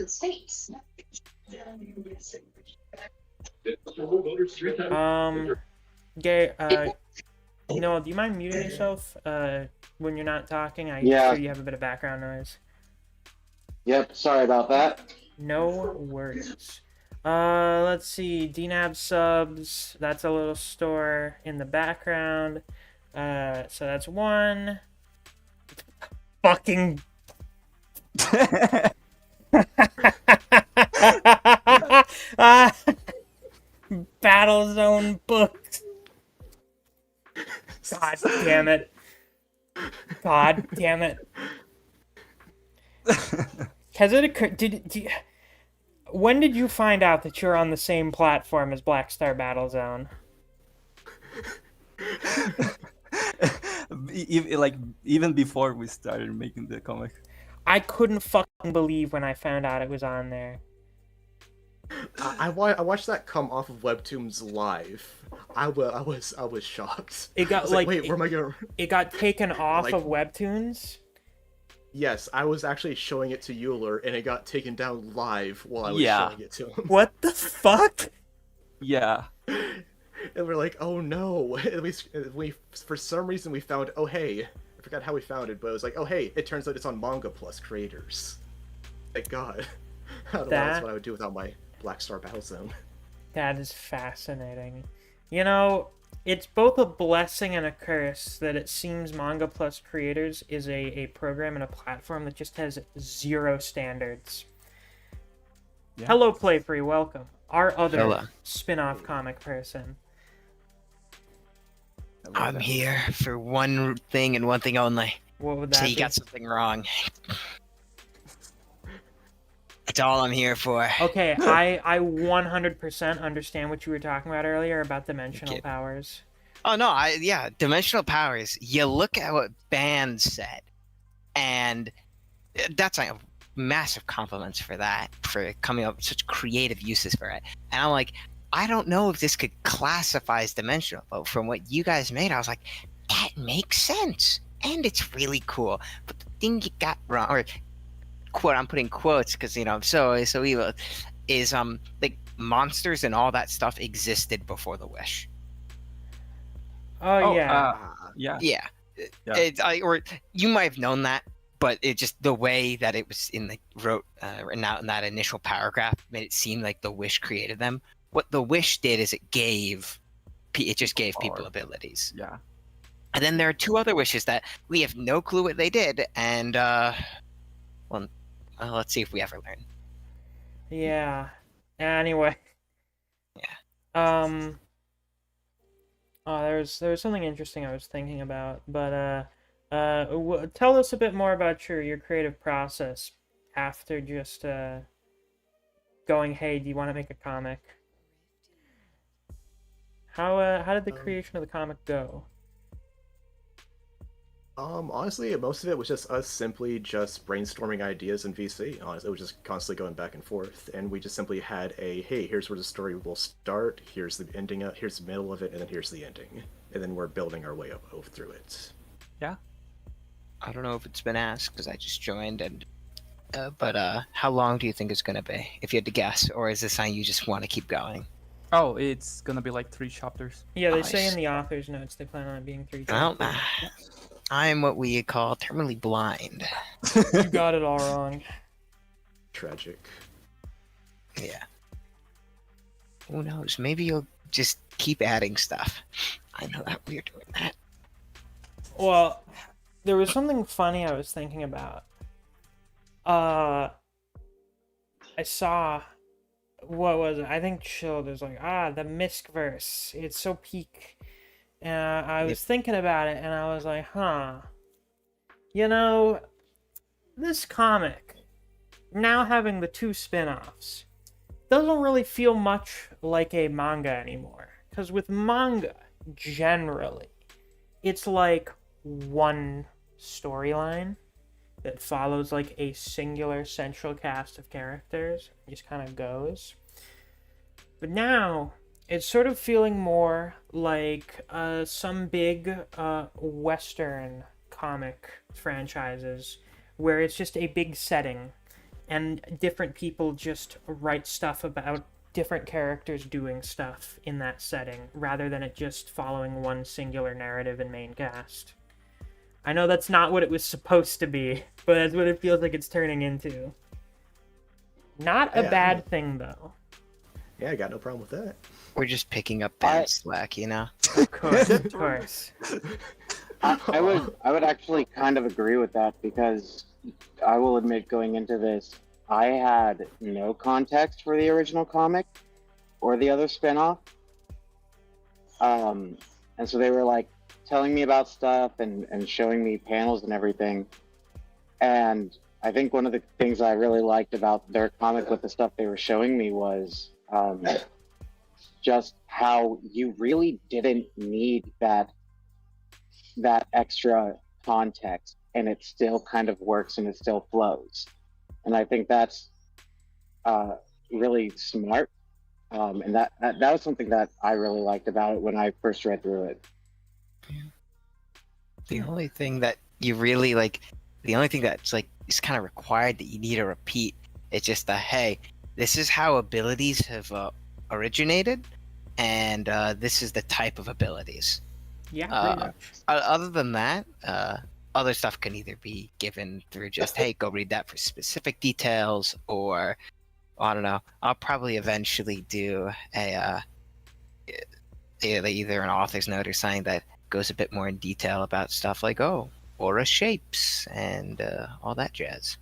States. Gay, Noah, do you mind muting yourself, when you're not talking? I'm Yeah. sure you have a bit of background noise. Yep, sorry about that. No worries. Let's see. DNAB subs. That's a little store in the background. So that's one. Fucking. Battlezone books. God damn it. God damn it. Has it occurred? When did you find out that you're on the same platform as Black Star Battlezone? Even before we started making the comic. I couldn't fucking believe when I found out it was on there. I watched that come off of Webtoons live. I was shocked. It got I was like wait, where am I going? It got taken off Like- of Webtoons. Yes, I was actually showing it to Euler, and it got taken down live while I was Yeah. showing it to him. What the fuck? Yeah. And we're like, oh no! At least we, for some reason, we found. Oh hey, I forgot how we found it, but it was like, oh hey, it turns out it's on Manga Plus creators. Thank God. I don't know that's what I would do without my Black Star Battlezone. That is fascinating. You know, it's both a blessing and a curse that it seems Manga Plus Creators is a program and a platform that just has zero standards. Yeah. Hello, Playfree, welcome. Our other Hello. spin-off comic person. I'm here for one thing and one thing only. What would that So you be? got something wrong. That's all I'm here for. Okay, I 100% understand what you were talking about earlier about dimensional Okay. powers. Oh no, dimensional powers. You look at what Band said, and that's like massive compliments for that, for coming up with such creative uses for it. And I'm like, I don't know if this could classify as dimensional, but from what you guys made, I was like, that makes sense, and it's really cool. But the thing you got wrong, or quote, I'm putting quotes because I'm so evil, is like monsters and all that stuff existed before the Wish. Oh, Oh, yeah. yeah. Yeah, Yeah. or you might have known that, but it just the way that it was written out in that initial paragraph made it seem like the Wish created them. What the Wish did is it just gave people abilities. Yeah. And then there are two other wishes that we have no clue what they did, and well, let's see if we ever learn. Yeah. Anyway. Yeah. Oh, there was something interesting I was thinking about, but tell us a bit more about your creative process after just going, hey, do you want to make a comic? How did the creation of the comic go? Honestly, most of it was just us simply just brainstorming ideas in VC. Honestly, it was just constantly going back and forth, and we just simply had hey, here's where the story will start, here's the ending, here's the middle of it, and then here's the ending, and then we're building our way up through it. Yeah. I don't know if it's been asked because I just joined, and but how long do you think it's gonna be, if you had to guess, or is this something you just want to keep going? Oh, it's gonna be like 3 chapters. Yeah, they say Nice. in the author's notes they plan on it being 3 Well, chapters. I'm what we call terminally blind. You got it all wrong. Tragic. Yeah. Who knows? Maybe you'll just keep adding stuff. I know that we're doing that. Well, there was something funny I was thinking about. I saw, what was it? I think Chilled was like, the Miskverse. It's so peak. And I was thinking about it, and I was like, this comic, now having the 2 spin-offs, doesn't really feel much like a manga anymore. Because with manga, generally, it's like one storyline that follows like a singular central cast of characters, just kind of goes. But now it's sort of feeling more like some big Western comic franchises where it's just a big setting and different people just write stuff about different characters doing stuff in that setting rather than it just following one singular narrative and main cast. I know that's not what it was supposed to be, but that's what it feels like it's turning into. Not a bad thing, though. Yeah, I got no problem with that. We're just picking up Ben's slack, Of course, of course. I would actually kind of agree with that, because I will admit, going into this, I had no context for the original comic or the other spinoff. And so they were like telling me about stuff and showing me panels and everything. And I think one of the things I really liked about their comic with the stuff they were showing me was just how you really didn't need that extra context, and it still kind of works and it still flows. And I think that's really smart. And that was something that I really liked about it when I first read through it. The only thing that you really like, the only thing that's like is kind of required that you need to repeat, it's just the hey, this is how abilities have originated, and this is the type of abilities. Yeah, pretty much. Other than that, other stuff can either be given through just hey, go read that for specific details, or I don't know. I'll probably eventually do either an author's note or something that goes a bit more in detail about stuff like aura shapes and all that jazz.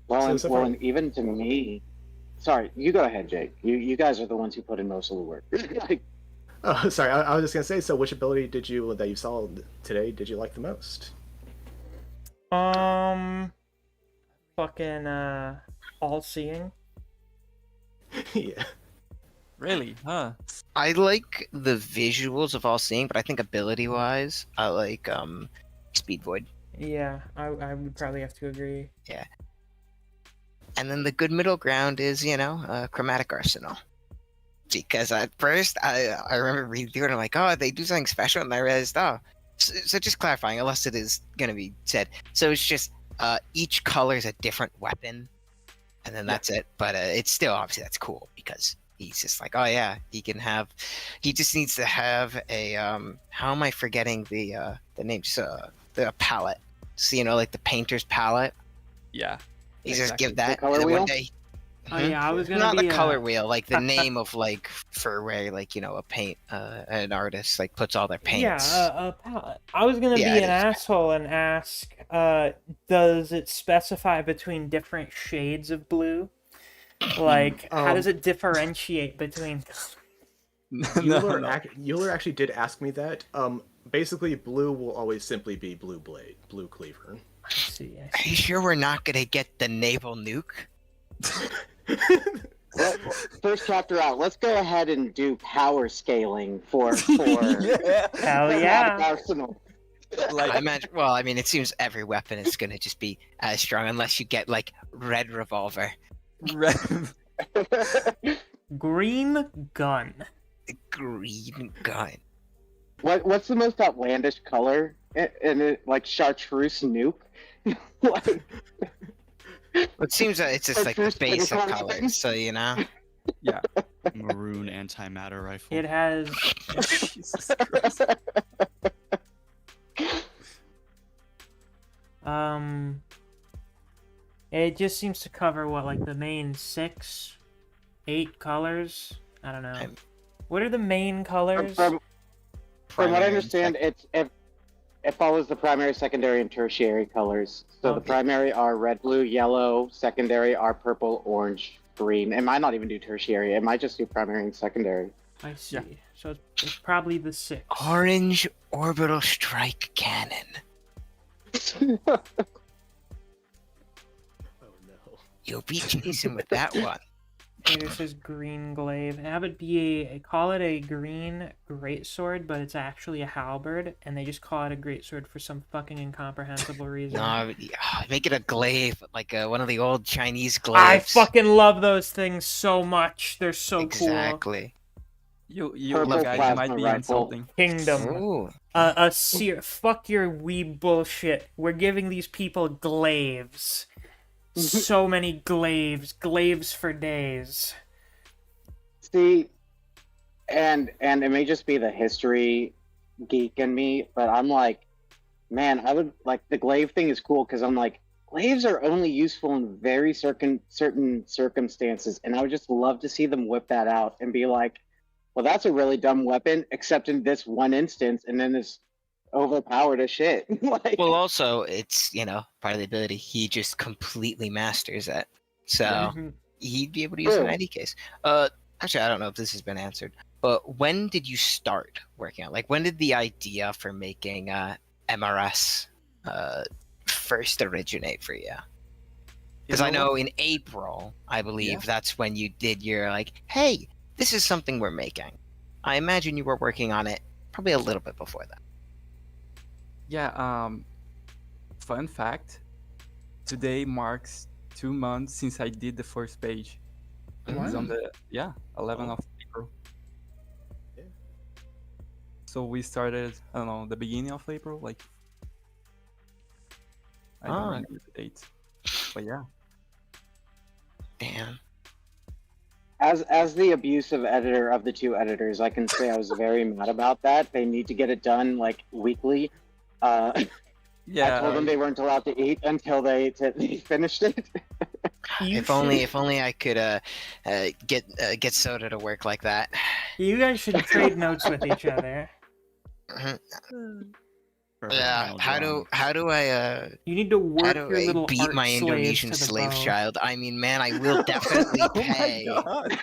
Well, So and even to me, sorry, you go ahead, Jake. You guys are the ones who put in most of the work. Oh, sorry. I was just gonna say. So, which ability that you saw today did you like the most? fucking all-seeing. Yeah. Really? Huh? I like the visuals of all seeing, but I think ability wise, I like Speed Void. Yeah, I would probably have to agree. And then the good middle ground is, Chromatic Arsenal. Because at first, I remember reading through it, and I'm like, oh, they do something special, and I realized, oh. So just clarifying, unless it is going to be said. So it's just each color is a different weapon, and then that's it. But it's still, obviously, that's cool, because he's just like, oh, yeah, he just needs to have a, how am I forgetting the name? The palette. So, like the painter's palette. Yeah. You just Exactly. give that, color and then wheel? one day. Oh yeah, I was gonna Not be the color wheel, like the name of like for where a paint an artist like puts all their paints. Yeah, a palette. I was gonna Yeah, be it an is. asshole and ask, does it specify between different shades of blue? Like, how does it differentiate between? Euler actually did ask me that. Basically, blue will always simply be blue blade, blue cleaver. I see. Are you sure we're not gonna get the naval nuke? Well, first chapter out. Let's go ahead and do power scaling for Yeah. Hell yeah! Arsenal. I imagine. Well, I mean, it seems every weapon is gonna just be as strong unless you get like red revolver, Red. Green gun. green gun. What's the most outlandish color? And it like chartreuse nuke. Like, It seems that it's just like the First thing base of comes colors, in. so Yeah. Maroon antimatter rifle. It has. Jesus Christ. It just seems to cover what, like the main 8 colors. I don't know. I'm- What are the main colors? From what I Primary and understand, it follows the primary, secondary, and tertiary colors. So the Okay. primary are red, blue, yellow. Secondary are purple, orange, green. It might not even do tertiary. It might just do primary and secondary. I see. Yeah. So it's probably the 6. Orange orbital strike cannon. Oh no. You'll be chasing with that one. Okay, this is green glaive. Have it be call it a green greatsword, but it's actually a halberd, and they just call it a greatsword for some fucking incomprehensible reason. No, make it a glaive, like one of the old Chinese glaives. I fucking love those things so much. They're so cool. Exactly. You Purple guys plasma might be rifle. insulting. Kingdom. Ooh. Fuck your weeb bullshit. We're giving these people glaives. So many glaives for days. See, and it may just be the history geek in me, but I'm like, man, I would like the glaive thing is cool because I'm like, glaives are only useful in very certain circumstances, and I would just love to see them whip that out and be like, well, that's a really dumb weapon, except in this one instance, and then it's overpowered as shit. Like, Well, also, it's, part of the ability. He just completely masters it. So Mhm. he'd be able to use it in True. any case. Actually, I don't know if this has been answered, but when did you start working on? Like, when did the idea for making MRS first originate for you? Because I know in April, I believe that's when you did your like, hey, this is something we're making. I imagine you were working on it probably a little bit before that. Yeah, fun fact. Today marks 2 months since I did the first page. It's on the 11th of April. Yeah. So we started, I don't know, the beginning of April, like I don't Ah. remember the date. But yeah. Damn. as the abusive editor of the two editors, I can say I was very mad about that. They need to get it done like weekly. I Yeah. told them they weren't allowed to eat until they finished it. You If only should- I could get Soda to work like that. You guys should trade notes with each other. Perfect Yeah. final How drawing. do I You need to work how do your I little beat art my slaves Indonesian to the slave bone. child? I mean, man, I will definitely Oh my pay God.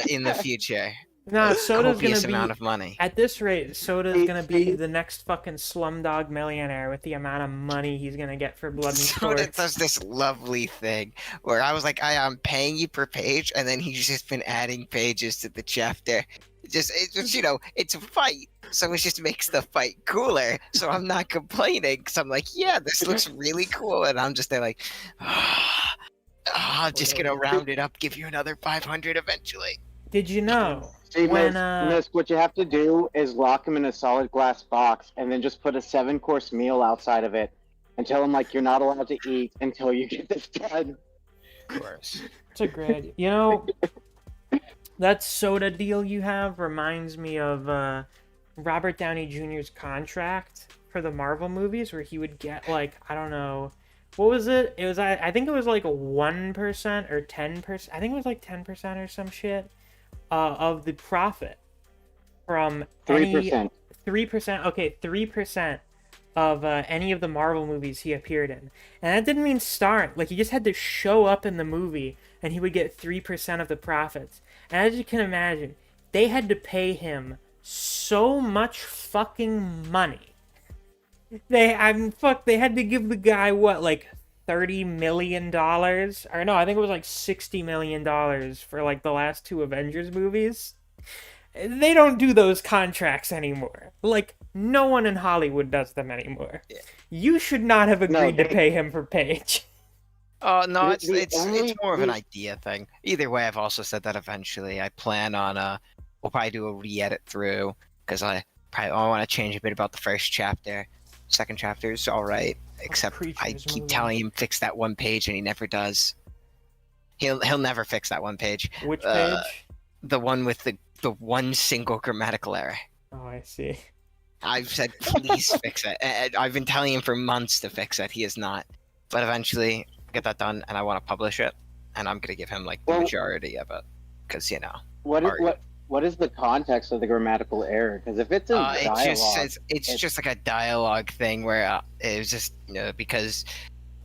in the future. Nah, Soda's gonna copious be amount of money. at this rate. Soda's gonna be See- the next fucking Slumdog Millionaire with the amount of money he's gonna get for Blood and Soda Sports. does this lovely thing where I was like, I'm paying you per page, and then he's just been adding pages to the chapter. It's just it's a fight, so it just makes the fight cooler. So I'm not complaining because I'm like, yeah, this looks really cool, and I'm just there like, I'm just gonna round it up, give you another 500 eventually. Did you know See, when Miss, what you have to do is lock him in a solid glass box and then just put a 7-course meal outside of it and tell him, like, you're not allowed to eat until you get this done. Of course. it's a great, that Soda deal you have reminds me of Robert Downey Jr.'s contract for the Marvel movies, where he would get like, I don't know, what was it? It was I think it was like 1% or 10%. I think it was like 10% or some shit of the profit from 3%. 3%. Okay, 3% of any of the Marvel movies he appeared in, and that didn't mean starring. Like, he just had to show up in the movie, and he would get 3% of the profits. And as you can imagine, they had to pay him so much fucking money. They had to give the guy what, like $30 million, or no, I think it was like $60 million for like the last 2 Avengers movies. They don't do those contracts anymore. Like, no one in Hollywood does them anymore. You should not have agreed to pay him for Paige. Oh no, The it's more of an idea thing. Either way, I've also said that eventually I plan on we'll probably do a re-edit through because I want to change a bit about the first chapter. Second chapter is all right, except I Preacher's keep movie. telling him fix that one page and he never does. He'll never fix that one page. Which page? The one with the one single grammatical error. Oh, I see. I've said please fix it. I've been telling him for months to fix it. He is not. But eventually get that done and I want to publish it and I'm gonna give him like the majority of it because What is the context of the grammatical error? Because if it's a dialogue, it's just like a dialogue thing where it was just because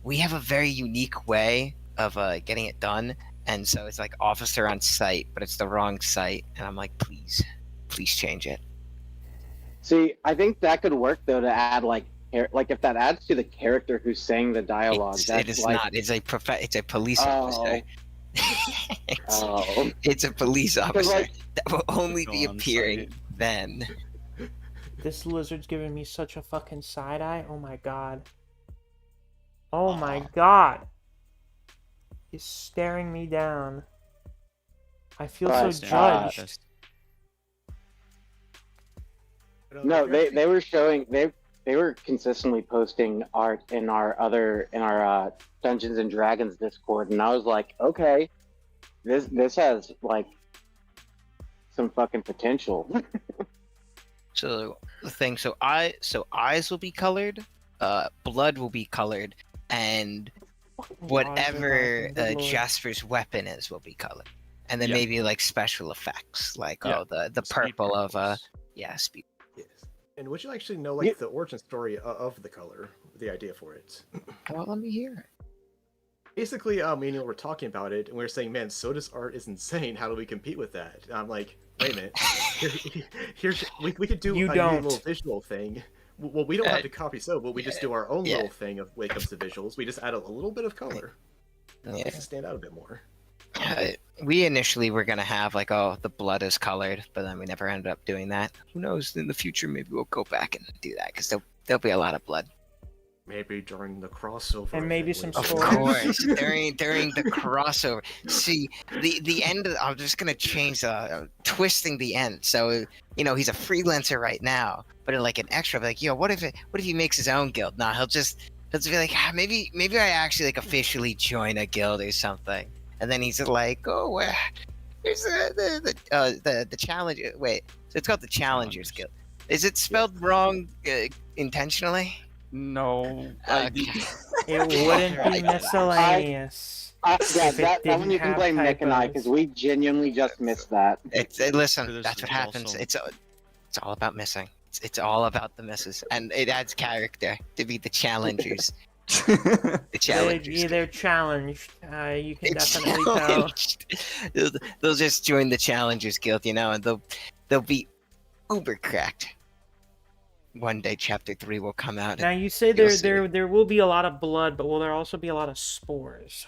we have a very unique way of getting it done, and so it's like officer on site, but it's the wrong site, and I'm like, please change it. see, I think that could work though to add like if that adds to the character who's saying the dialogue. It is not. It's a police officer. It's a police officer that will only be appearing then. This lizard's giving me such a fucking side eye. Oh my god. Oh my god. He's staring me down. I feel so judged. No, they were showing they were consistently posting art in our Dungeons and Dragons Discord, and I was like, okay, this has like some fucking potential. So the thing, so eyes will be colored, blood will be colored, and whatever Jasper's weapon is will be colored, and then maybe like special effects, like the purple of speed. Yes. And would you actually know like the origin story of the color, the idea for it? Well, let me hear it. Basically, me and you were talking about it, and we were saying, man, Soda's art is insane. How do we compete with that? And I'm like, wait a minute. We could do new little visual thing. Well, we don't have to copy Soda, but we just do our own little thing when it comes to visuals. We just add a little bit of color. It makes it stand out a bit more. We initially were going to have like, the blood is colored, but then we never ended up doing that. Who knows, in the future maybe we'll go back and do that, because there'll be a lot of blood. Maybe during the crossover. And maybe some Of stories. course, during the crossover. See, the end, I'm just going to change twisting the end. So, he's a freelancer right now, but like an extra, like, what if he makes his own guild? Nah, he'll just be like, maybe I actually like officially join a guild or something. And then he's like, there's the challenge. Wait, so it's called the Challengers Guild. Is it spelled wrong intentionally? No. It wouldn't be miscellaneous. That one you can blame Nick and I, because we genuinely just missed that. Listen, that's what happens. It's all about missing. It's all about the misses, and it adds character to be the challengers. The challengers. They're challenged. You can It's definitely tell. challenged. They'll just join the Challengers Guild, you know, and they'll be uber cracked. One day, Chapter 3 will come out. Now you say You'll see. there will be a lot of blood, but will there also be a lot of spores?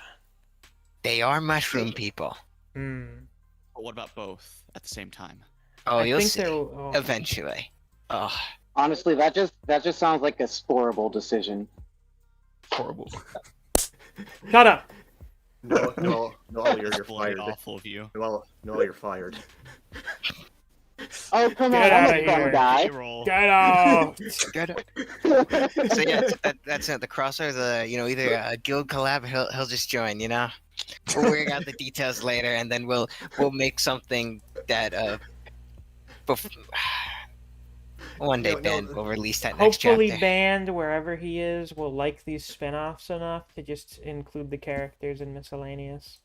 They are mushroom people. Hmm. But what about both at the same time? Oh, I you'll think see. they'll Eventually. Oh, Honestly, that just sounds like a sporable decision. Horrible. Shut up. No, you're That's bloody fired. awful of you. No, you're fired. Oh, come Get on, I'm outta a fun here. guy. Roll. Get out. good. So yeah, that's it. The crossover. Either a guild collab, or he'll just join. You know, we'll work out the details later, and then we'll make something that one day No, Ben will release that next Hopefully, chapter. Band, wherever he is, will like these spin-offs enough to just include the characters in Miscellaneous.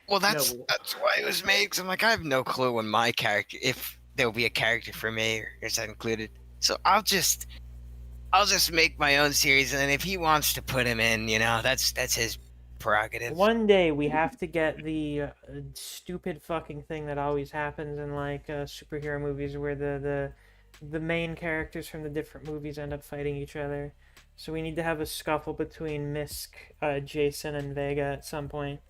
Well, that's No. that's why it was made. Cause I'm like, I have no clue when my character, if there will be a character for me, or is that included. So I'll just make my own series, and then if he wants to put him in, you know, that's his prerogative. One day we have to get the stupid fucking thing that always happens in like superhero movies, where the main characters from the different movies end up fighting each other. So we need to have a scuffle between Misk, Jason, and Vega at some point.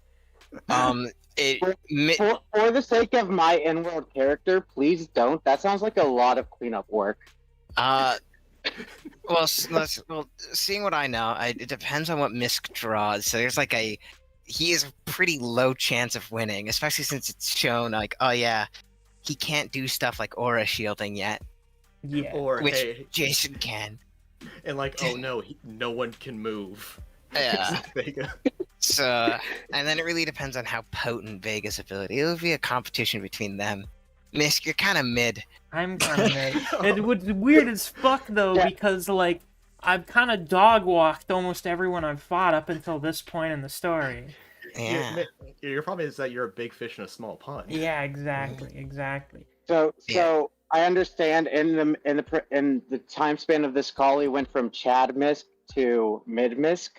For the sake of my in-world character, please don't. That sounds like a lot of cleanup work. Well, seeing what I know, it depends on what Misk draws. So there's like he has a pretty low chance of winning, especially since it's shown like, oh yeah, he can't do stuff like aura shielding yet, Yeah. Or which hey, Jason can. and like, oh no, no one can move. Yeah. Vega. So, and then it really depends on how potent Vega's ability. It'll be a competition between them. Misk, you're kind of mid. I'm kind of mid. It would weird as fuck though, Yeah. because like I've kind of dog walked almost everyone I've fought up until this point in the story. Yeah. Your problem is that you're a big fish in a small pond. Yeah, exactly. So Yeah. I understand in the time span of this call, he went from Chad Misk to Mid Misk.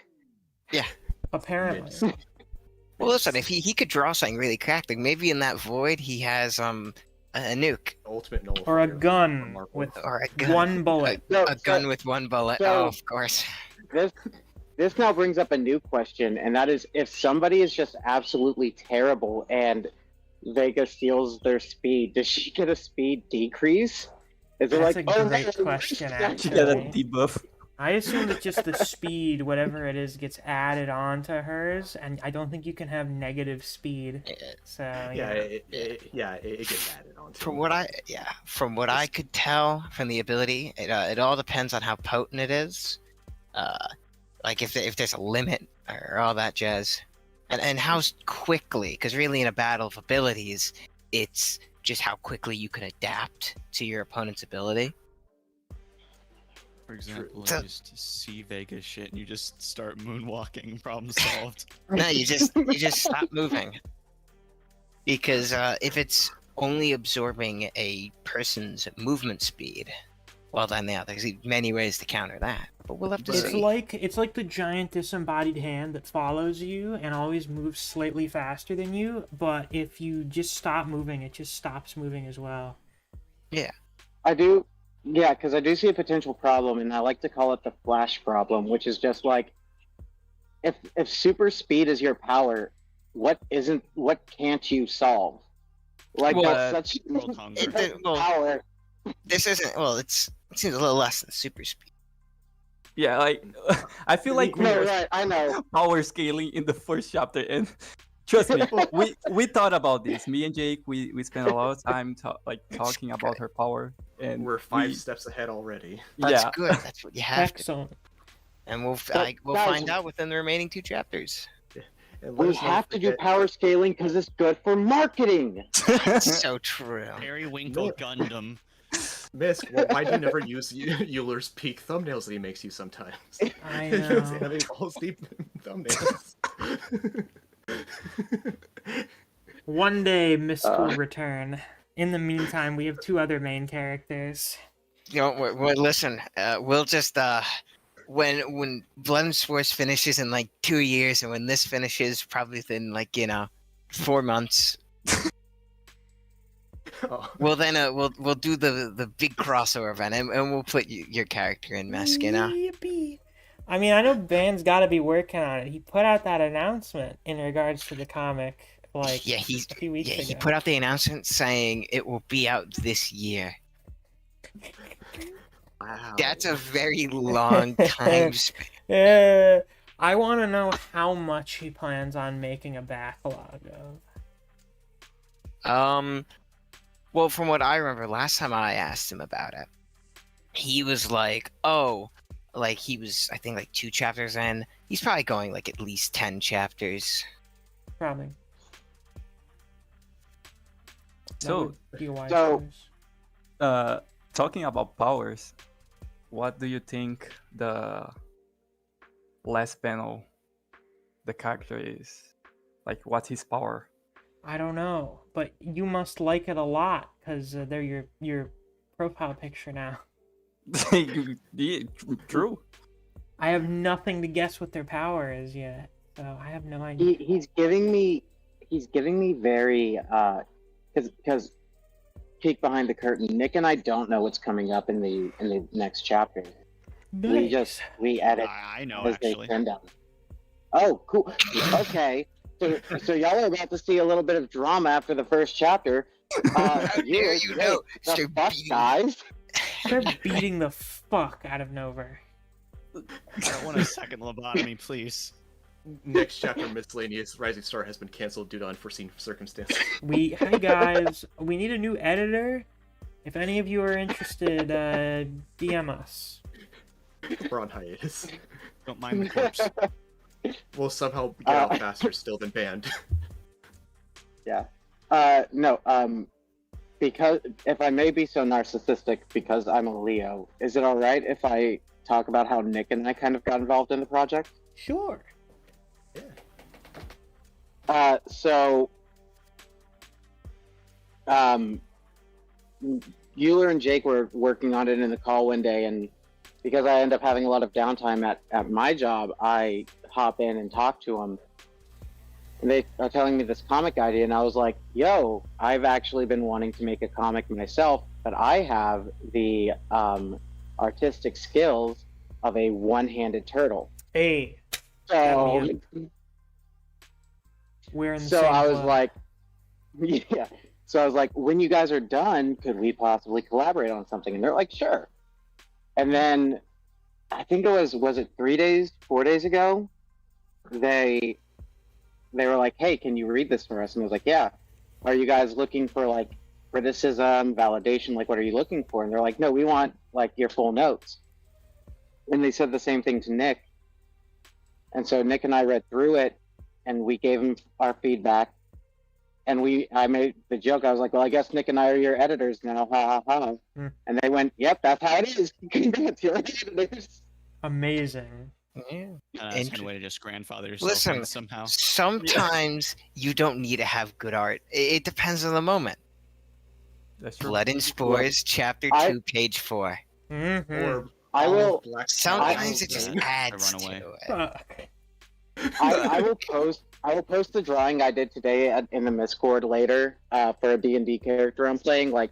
Apparently. Well, listen, if he could draw something really cracked, like maybe in that void he has a nuke Ultimate null. Or a gun with or a gun. one bullet. A gun with one bullet. so- Oh, of course. This now brings up a new question, and that is if somebody is just absolutely terrible and Vega steals their speed, does she get a speed decrease? Is it That's like, a oh, great no, question, You actually. get a debuff. I assume that just the speed, whatever it is, gets added on to hers, and I don't think you can have negative speed. So Yeah, it gets added on. From what I could tell from the ability, it all depends on how potent it is. Like if there's a limit or all that jazz, and how quickly, because really in a battle of abilities, it's just how quickly you can adapt to your opponent's ability. For example, So- I just see Vegas shit and you just start moonwalking, problem solved. No, you just stop moving, because if it's only absorbing a person's movement speed, well then yeah, there's many ways to counter that. But we'll have to it's see. like the giant disembodied hand that follows you and always moves slightly faster than you, but if you just stop moving, it just stops moving as well. because I do see a potential problem, and I like to call it the Flash problem, which is just like, if super speed is your power, what can't you solve? Like Well, that's such World hunger. Well, power. this isn't. Well, it seems a little less than super speed. Yeah, like I feel like we No, were right, I know. power scaling in the first chapter, and trust me, we thought about this. Me and Jake, we spent a lot of time talking about her power, and We're 5 steps ahead already. That's yeah, good. That's what you have to. Excellent. And we'll Guys- find out within the remaining 2 chapters. And let We us not have to do forget- power scaling because it's good for marketing. So true. Periwinkle Gundam. Misk, well, why do you never use Euler's peak thumbnails that he makes you sometimes? I Those know. anime balls deep thumbnails. One day, Mist will return. In the meantime, we have 2 other main characters. You know, listen. We'll just when Blood and Spores finishes in like 2 years, and when this finishes probably within like 4 months, Oh. well then we'll do the big crossover event, and we'll put your character in Mesk, Yippee. I mean, I know Ban's got to be working on it. He put out that announcement in regards to the comic like Yeah, a few weeks ago. he put out the announcement saying it will be out this year. Wow. That's a very long time span. Yeah, I want to know how much he plans on making a backlog of. Well, from what I remember, last time I asked him about it, he was like, "Oh, like he was, I think, like 2 chapters in. He's probably going like at least 10 chapters." Probably. That So, would be a wise So- choice. talking about powers, what do you think the last panel, the character is? Like, what's his power? I don't know, but you must like it a lot because they're your profile picture now. Yeah, true. I have nothing to guess what their power is yet, so I have no idea. He's giving me very because peek behind the curtain. Nick and I don't know what's coming up in the next chapter. Nice. We edit I know, as they actually. send out. Oh, cool. Okay, so y'all are about to see a little bit of drama after the first chapter. How dare you great. know? The Start fuck, beating- guys. They're beating the fuck out of Nova. I don't want a second lobotomy, please. Next chapter, Miscellaneous, Rising Star has been canceled due to unforeseen circumstances. Hey guys, we need a new editor. If any of you are interested, DM us. We're on hiatus. Don't mind the corpse. We'll somehow get out faster still than banned. Yeah. No. Because if I may be so narcissistic, because I'm a Leo, is it all right if I talk about how Nick and I kind of got involved in the project? Sure. So, Euler and Jake were working on it in the call one day, and because I end up having a lot of downtime at my job, I hop in and talk to them. And they are telling me this comic idea, and I was like, yo, I've actually been wanting to make a comic myself, but I have the artistic skills of a one-handed turtle. Hey, So, we're in the so same I was club. like, yeah. So I was like, when you guys are done, could we possibly collaborate on something? And they're like, sure. And then I think was it 4 days ago? They were like, hey, can you read this for us? And I was like, yeah. Are you guys looking for like criticism, validation? Like, what are you looking for? And they're like, no, we want like your full notes. And they said the same thing to Nick. And so Nick and I read through it, and we gave him our feedback. And I made the joke. I was like, well, I guess Nick and I are your editors now. Ha ha ha. Hmm. And they went, yep, that's how it is. Congrats, you're our editors. Amazing. Yeah. That's a good way to just grandfather yourself Listen, in somehow. Sometimes you don't need to have good art. It depends on the moment. That's true. Blood and Spores, chapter I- 2, page 4. Mm-hmm. Or I all of will. Black Sometimes Sabbath. it just I adds run to away. it. Fuck. I will post. I will post the drawing I did today in the Discord later for a D&D character I'm playing. Like,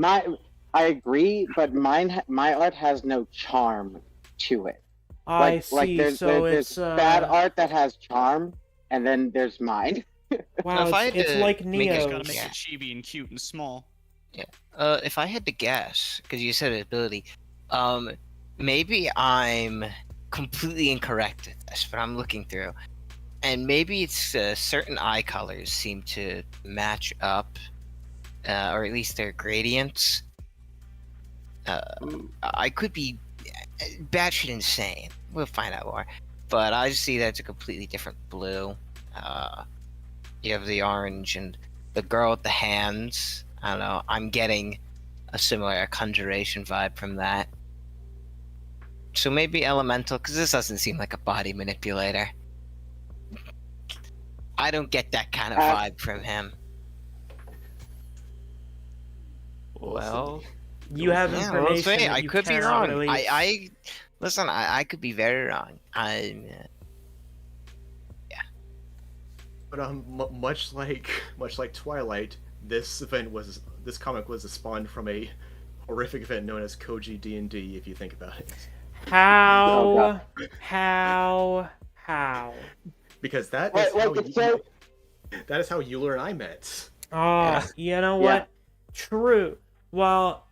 I agree, but my art has no charm to it. I see. There's it's bad art that has charm, and then there's mine. Wow, If I had it's to like make a- You just Neo's. gotta make Yeah. it chibi and cute and small. If I had to guess, because you said ability, maybe I'm completely incorrect at this, but I'm looking through, and maybe it's certain eye colors seem to match up, or at least their gradients. I could be batshit insane. We'll find out more, but I see that it's a completely different blue. You have the orange and the girl with the hands. I don't know. I'm getting a similar conjuration vibe from that. So maybe elemental, because this doesn't seem like a body manipulator. I don't get that kind of vibe from him. Well, You have Yeah, information. well, that I you could be cannot wrong. release. Listen, I could be very wrong. But much like Twilight, this comic was spawned from a horrific event known as Koji D&D. If you think about it, How? Oh, How? because that Wait, is how it's so- that is how Euler and I met. Oh, you know what? True. Well,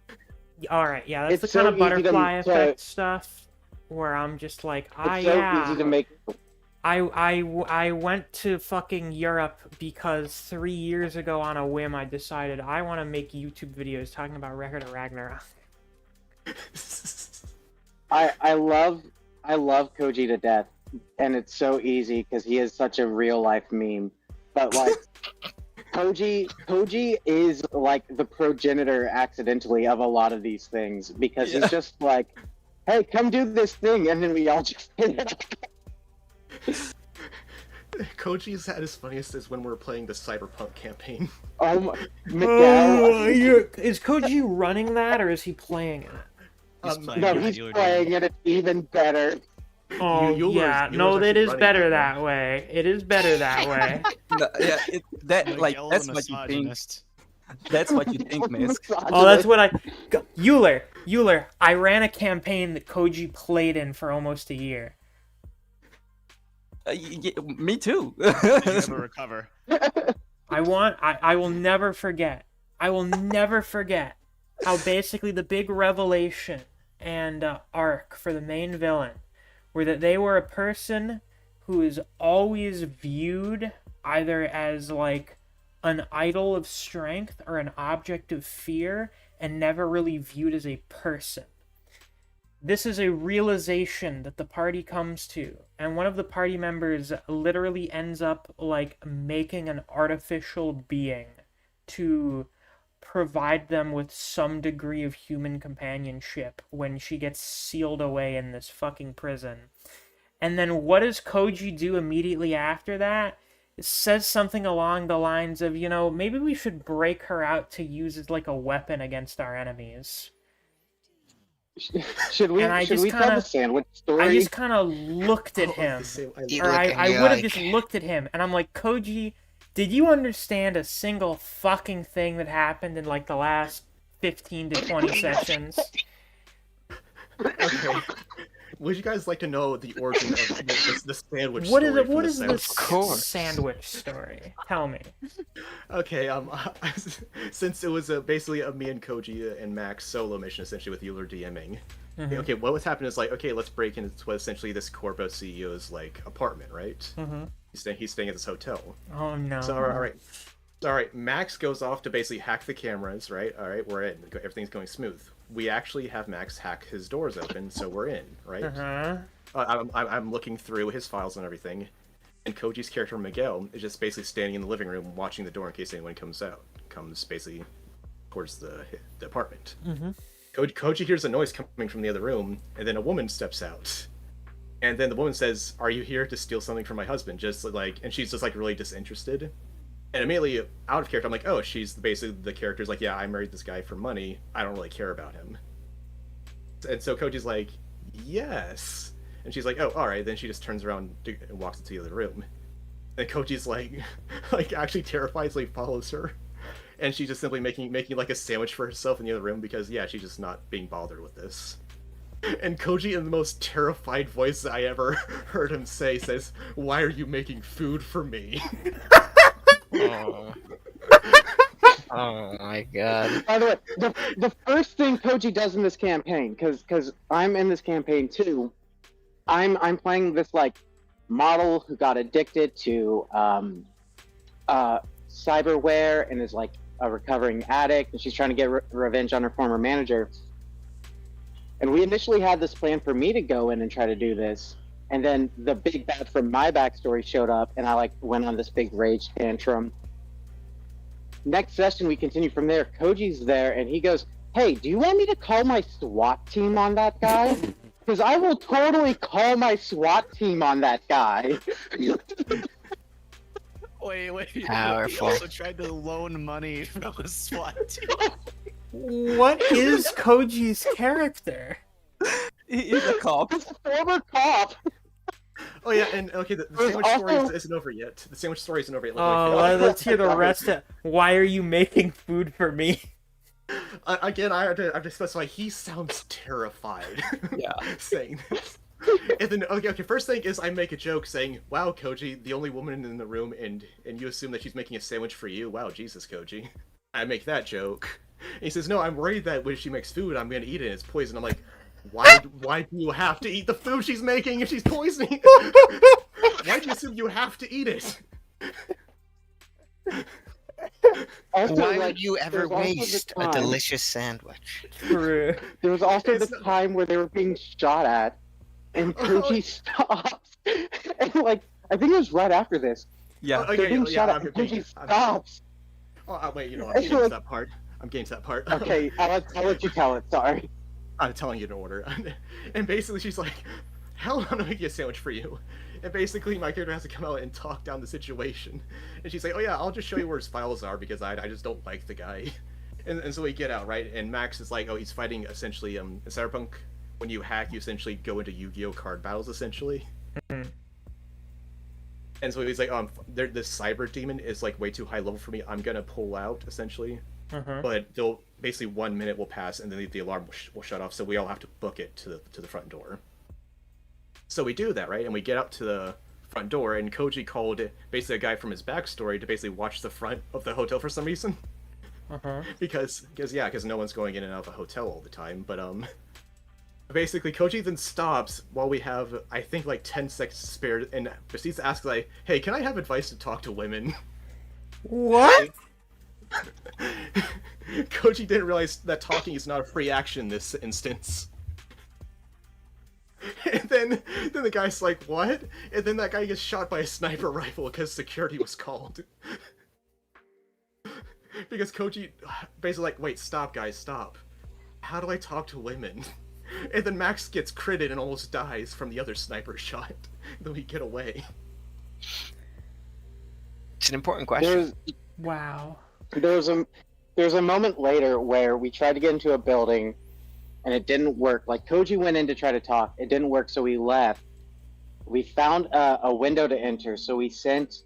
all right. Yeah, that's It's the kind so of easy to- butterfly to- effect stuff where I'm just like, It's so yeah. easy to make. I went to fucking Europe because 3 years ago on a whim I decided I want to make YouTube videos talking about Record of Ragnarok. I love Koji to death, and it's so easy because he is such a real life meme. But like, Koji is like the progenitor accidentally of a lot of these things because he's just like, hey, come do this thing, and then we all just hit it. Koji's at his funniest is when we're playing the Cyberpunk campaign. Oh my, Oh, Miguel. is Koji running that or is he playing it? He's playing No, it, he's Euler playing did. it even better. Oh, Euler's- yeah. Euler's No, it actually is running better it. that way. It is better that way. No, yeah, that's Miguel the what you think. misogynist. That's what you think, Miss. Oh, that's what I... Euler, I ran a campaign that Koji played in for almost a year. Me too. You never recover. I will never forget. I will never forget how basically the big revelation and arc for the main villain were that they were a person who is always viewed either as like an idol of strength or an object of fear and never really viewed as a person. This is a realization that the party comes to, and one of the party members literally ends up like making an artificial being to provide them with some degree of human companionship when she gets sealed away in this fucking prison. And then what does Koji do immediately after that? It says something along the lines of, you know, maybe we should break her out to use as like a weapon against our enemies. Should we And I should just we tell kinda- the sandwich story? I just kind of looked at Oh, him. the same- You Or look I and you're would have like- just looked at him, and I'm like, Koji, did you understand a single fucking thing that happened in like the last 15 to 20 sessions? Okay. Would you guys like to know the origin of the sandwich What story? is it? from What the is sandwich? this course. sandwich story? Tell me. Okay, since it was basically a me and Koji and Max solo mission, essentially with Euler DMing. Mhm. Okay, what was happening is like, okay, let's break into what essentially this corpo CEO's like apartment, right? Mm-hmm. He's staying at this hotel. Oh no. So all right. Max goes off to basically hack the cameras, right? All right, we're in. Everything's going smooth. We actually have Max hack his doors open, so we're in, right? Uh-huh. I'm looking through his files and everything, and Koji's character Miguel is just basically standing in the living room watching the door in case anyone comes basically towards the apartment. Mm-hmm. Koji hears a noise coming from the other room, and then a woman steps out. And then the woman says, "Are you here to steal something from my husband?" Just like, and she's just like really disinterested. And immediately out of character, I'm like, oh, she's basically the character's like, yeah, I married this guy for money. I don't really care about him. And so Koji's like, yes. And she's like, oh, all right. Then she just turns around and walks into the other room. And Koji's like, like actually terrifiedly follows her. And she's just simply making like a sandwich for herself in the other room because yeah, she's just not being bothered with this. And Koji, in the most terrified voice I ever heard him say, says, "Why are you making food for me?" Oh. Oh my god. By the way, the first thing Koji does in this campaign, because I'm in this campaign too, I'm playing this like model who got addicted to cyberware and is like a recovering addict, and she's trying to get revenge on her former manager. And we initially had this plan for me to go in and try to do this, and then the big bad from my backstory showed up, and I like went on this big rage tantrum. Next session, we continue from there. Koji's there, and he goes, "Hey, do you want me to call my SWAT team on that guy? Because I will totally call my SWAT team on that guy." Wait. Powerful. He also tried to loan money from a SWAT team. What is Koji's character? He's a cop. He's a former cop. Oh yeah, and okay, the There's sandwich story also- isn't over yet. The sandwich story isn't over yet. Oh, let's hear the rest of. Why are you making food for me? Again, I have to specify. He sounds terrified. Yeah. saying this. And then okay, first thing is I make a joke saying, "Wow, Koji, the only woman in the room, and you assume that she's making a sandwich for you. Wow, Jesus, Koji." I make that joke. And he says, "No, I'm worried that when she makes food, I'm gonna eat it and it's poison." I'm like, "Why do you have to eat the food she's making if she's poisoning? Why do you assume you have to eat it?" Also, Why like, would you ever there's also the waste a time- delicious sandwich? True. There was also It's the not- time where they were being shot at, and Koji stops, and like I think it was right after this. Yeah. Oh, They're being shot at, I'm and getting- Koji stops. wait, I'm It's getting to like- that part. I'm getting to that part. Okay, I'll let you tell it. Sorry. I'm telling you in order. And basically she's like, "Hell, I'm gonna make you a sandwich for you." And basically my character has to come out and talk down the situation. And she's like, "Oh yeah, I'll just show you where his files are because I just don't like the guy." And so we get out, right? And Max is like, oh, he's fighting essentially in Cyberpunk. When you hack, you essentially go into Yu-Gi-Oh card battles, essentially. Mhm. And so he's like, this cyber demon is like way too high level for me. I'm gonna pull out, essentially. Uh-huh. But they'll basically 1 minute will pass and then the alarm will shut off, so we all have to book it to the front door. So we do that, right? And we get up to the front door, and Koji called basically a guy from his backstory to basically watch the front of the hotel for some reason. Uh-huh. because no one's going in and out of the hotel all the time. But basically Koji then stops while we have I think like 10 seconds spare and proceeds to ask like, "Hey, can I have advice to talk to women?" What? Koji didn't realize that talking is not a free action in this instance. And then the guy's like, "What?" And then that guy gets shot by a sniper rifle because security was called. Because Koji basically like, "Wait, stop guys, stop. How do I talk to women?" And then Max gets critted and almost dies from the other sniper shot. Then we get away. It's an important question. Wow. There's a moment later where we tried to get into a building and it didn't work. Like Koji went in to try to talk, it didn't work, so we left. We found a window to enter, so we sent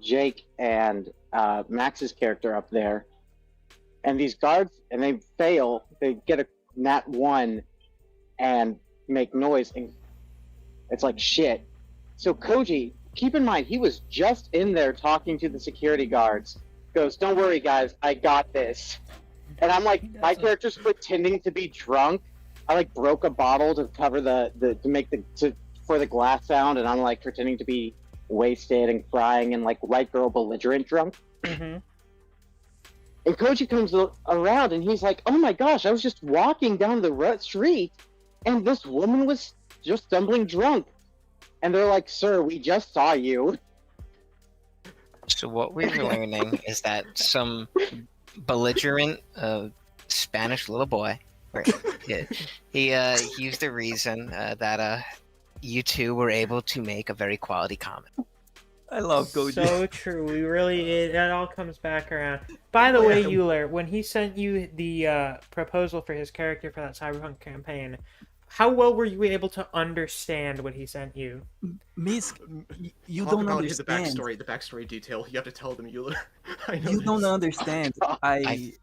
Jake and Max's character up there. And these guards, and they fail. They get a nat 1 and make noise, and it's like shit. So Koji, keep in mind, he was just in there talking to the security guards. Goes, "Don't worry, guys, I got this." And I'm like, my character's pretending to be drunk. I like broke a bottle to cover for the glass sound, and I'm like pretending to be wasted and crying and like white girl belligerent drunk. Mm-hmm. And Koji comes around and he's like, "Oh my gosh, I was just walking down the street and this woman was just stumbling drunk." And they're like, "Sir, we just saw you." So what we're learning is that some belligerent Spanish little boy, he used the reason that you two were able to make a very quality comic. I love Koji. So true. We really it all comes back around. By the way, Euler, when he sent you the proposal for his character for that Cyberpunk campaign, how well were you able to understand what he sent you? Miss, you Talk don't about understand. the backstory detail. You have to tell them, Euler. I know You this. don't understand. I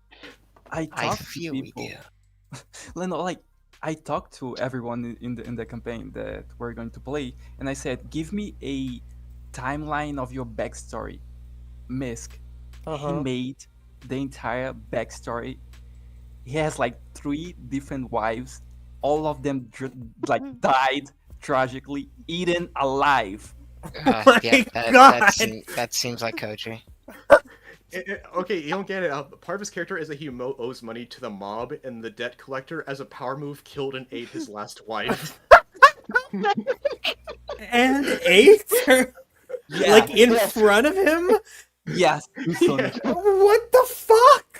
I talk to feel we people. do. Leno, like I talked to everyone in the campaign that we're going to play, and I said, "Give me a timeline of your backstory." Misk, he made the entire backstory. He has like 3 different wives. All of them died tragically, eaten alive. my Yeah, God. that seems like Koji. Okay, you don't get it. Part of his character is that he owes money to the mob, and the debt collector, as a power move, killed and ate his last wife. And ate? Yeah. Like in front of him? Yes. Yeah. What the fuck?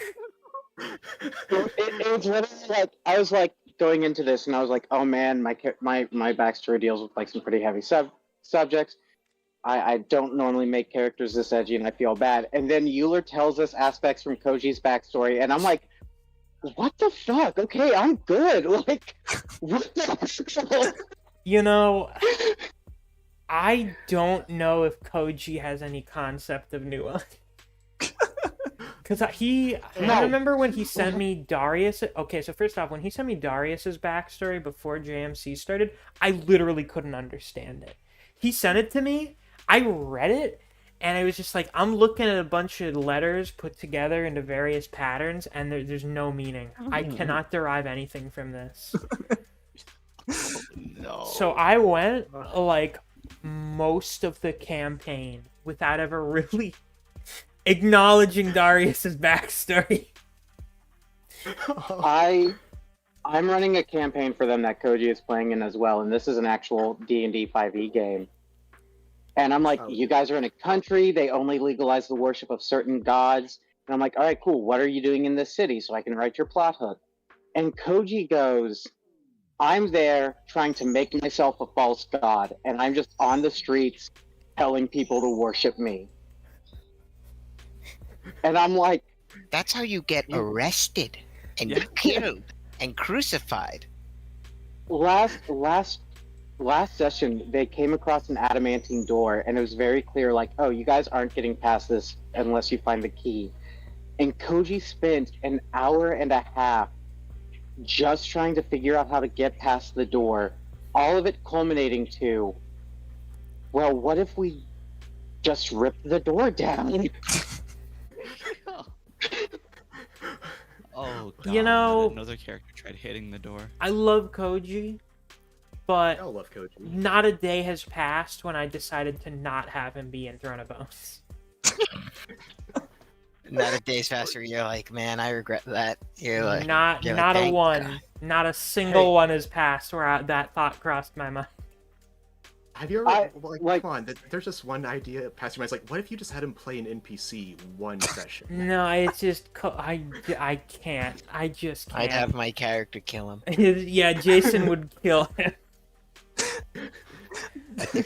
It was literally like, I was like going into this and I was like, "Oh man, my backstory deals with like some pretty heavy subjects. I don't normally make characters this edgy and I feel bad." And then Euler tells us aspects from Koji's backstory and I'm like, what the fuck? Okay, I'm good. Like, what the You know, I don't know if Koji has any concept of nuance. Because I No. remember when he sent me Darius. Okay, so first off, when he sent me Darius's backstory before JMC started, I literally couldn't understand it. He sent it to me, I read it, and I was just like, I'm looking at a bunch of letters put together into various patterns, and there's no meaning. I cannot derive anything from this. No. So I went like most of the campaign without ever really acknowledging Darius's backstory. I'm running a campaign for them that Koji is playing in as well, and this is an actual D&D 5e game. And I'm like, you guys are in a country, they only legalize the worship of certain gods. And I'm like, all right, cool, what are you doing in this city so I can write your plot hook? And Koji goes, I'm there trying to make myself a false god, and I'm just on the streets telling people to worship me. And I'm like, That's how you get arrested and killed and crucified. last session they came across an adamantine door, and it was very clear, like, oh, you guys aren't getting past this unless you find the key. And Koji spent an hour and a half just trying to figure out how to get past the door, all of it culminating to, well, what if we just rip the door down? Oh god. You know- another character tried hitting the door. I love Koji, but I love Koji. not a day has passed when I decided to not have him be in Throne of Bones. Not a day's faster. You're like, man, I regret that. You're like, not you're not like, a "Thank one, God." not a single one has passed where that thought crossed my mind. Have you ever like, like- come on? There's just one idea past your mind. It's like, what if you just had him play an NPC one session? No, it's just I can't. I just can't. I'd have my character kill him. Yeah, Jason would kill him.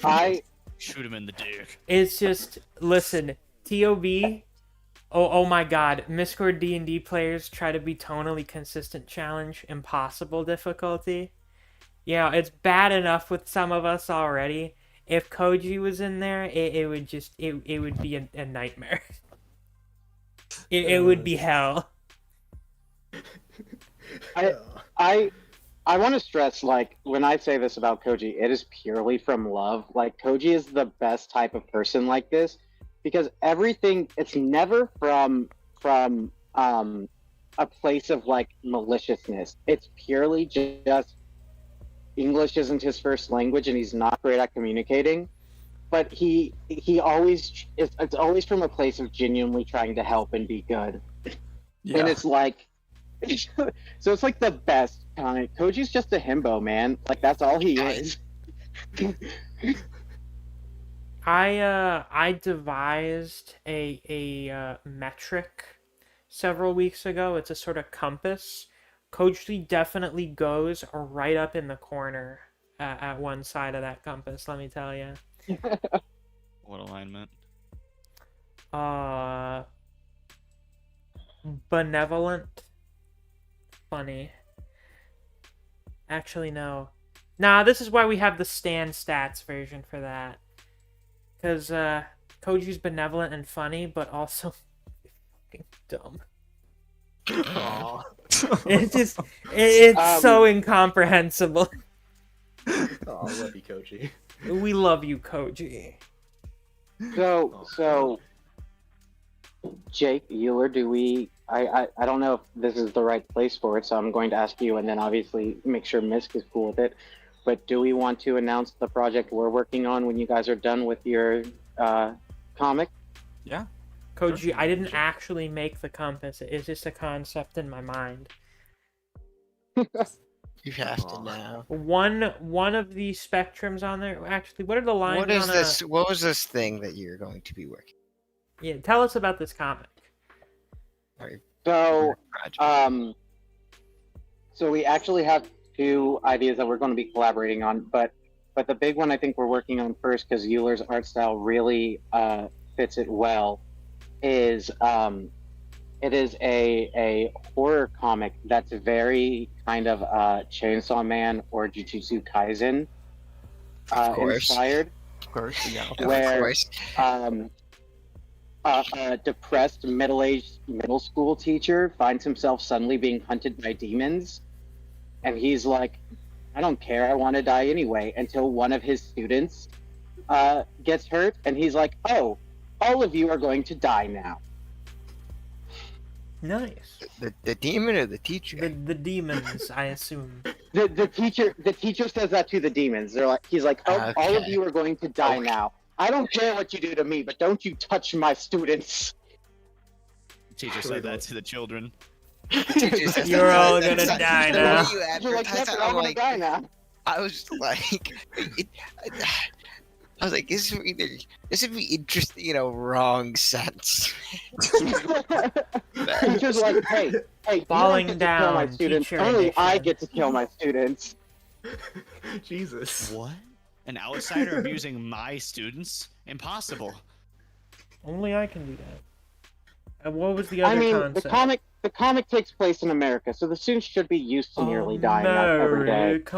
I Shoot him in the dick. It's just, listen, TOB. Oh my God! Miscord D&D players try to be tonally consistent. Challenge impossible difficulty. You know, it's bad enough with some of us already. If Koji was in there, it would just it would be a nightmare. It would be hell. I want to stress, like, when I say this about Koji, it is purely from love. Like, Koji is the best type of person like this, because everything, it's never from a place of, like, maliciousness. It's purely just English isn't his first language, and he's not great at communicating. But he always, it's always from a place of genuinely trying to help and be good. Yeah. And it's like, so it's like the best kind. Koji's just a himbo, man. Like, that's all he is. I devised a metric several weeks ago. It's a sort of compass. Koji definitely goes right up in the corner at one side of that compass, let me tell you. What alignment? Benevolent. Funny. Actually, no. Nah, this is why we have the Stan Stats version for that. Because Koji's benevolent and funny, but also fucking dumb. Aw. It's so incomprehensible. Oh, I love you, Koji. We love you, Koji. So, Jake, Euler, do we? I don't know if this is the right place for it, so I'm going to ask you, and then obviously make sure Misk is cool with it. But do we want to announce the project we're working on when you guys are done with your comic? Yeah. Koji, Sure. I didn't actually make the compass. It's just a concept in my mind. You have to Aw. now. One of the spectrums on there. Actually, what are the lines What is on this? What was this thing that you're going to be working? Yeah, tell us about this comic. So, Project. so we actually have two ideas that we're going to be collaborating on, but the big one I think we're working on first, because Euler's art style really fits it well, is It is a horror comic that's very kind of Chainsaw Man or Jujutsu Kaisen Of course. inspired, Of course, yeah. Of where course. a depressed middle-aged middle school teacher finds himself suddenly being hunted by demons, and he's like, I don't care, I want to die anyway, until one of his students gets hurt, and he's like, oh, all of you are going to die now. Nice. The demon or the teacher? The demons, I assume. The teacher says that to the demons. He's like, oh, all of Okay. you are going to die now. I don't care what you do to me, but don't you touch my students. Teacher said that to the children. Teacher says You're that- all that's- gonna that's die the now. way you You're like, advertise yes, it. we're all I'm gonna like, die now. I was like, I was like, this would be interesting in a wrong sense. Teacher's like, hey, Falling you don't get to kill my down, students. teacher Only I edition. get to kill my students. Jesus. What? An outsider abusing my students? Impossible. Only I can do that. And what was the other I mean, concept? the comic takes place in America, so the students should be used to nearly dying out every day. America.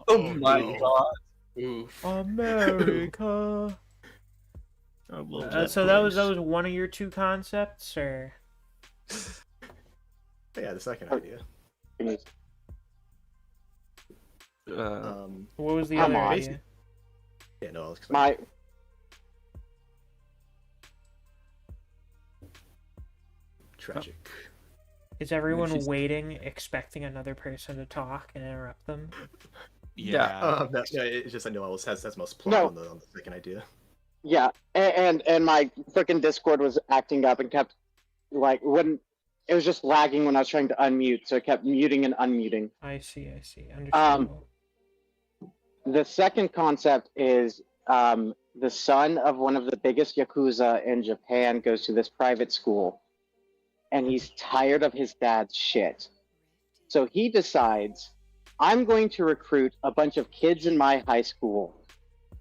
Oh my no. god. Oof. America. So that was one of your two concepts, or Yeah, the second idea. what was the Come other on. idea? Yeah, no, I'll explain. My Tragic. Is everyone she's- waiting, expecting another person to talk and interrupt them? Yeah. No, it's just I know Ellis has most plot No. on the second idea. Yeah, and my freaking Discord was acting up and kept like wouldn't. It was just lagging when I was trying to unmute, so it kept muting and unmuting. I see. Understandable. The second concept is the son of one of the biggest yakuza in Japan goes to this private school, and he's tired of his dad's shit. So he decides, I'm going to recruit a bunch of kids in my high school,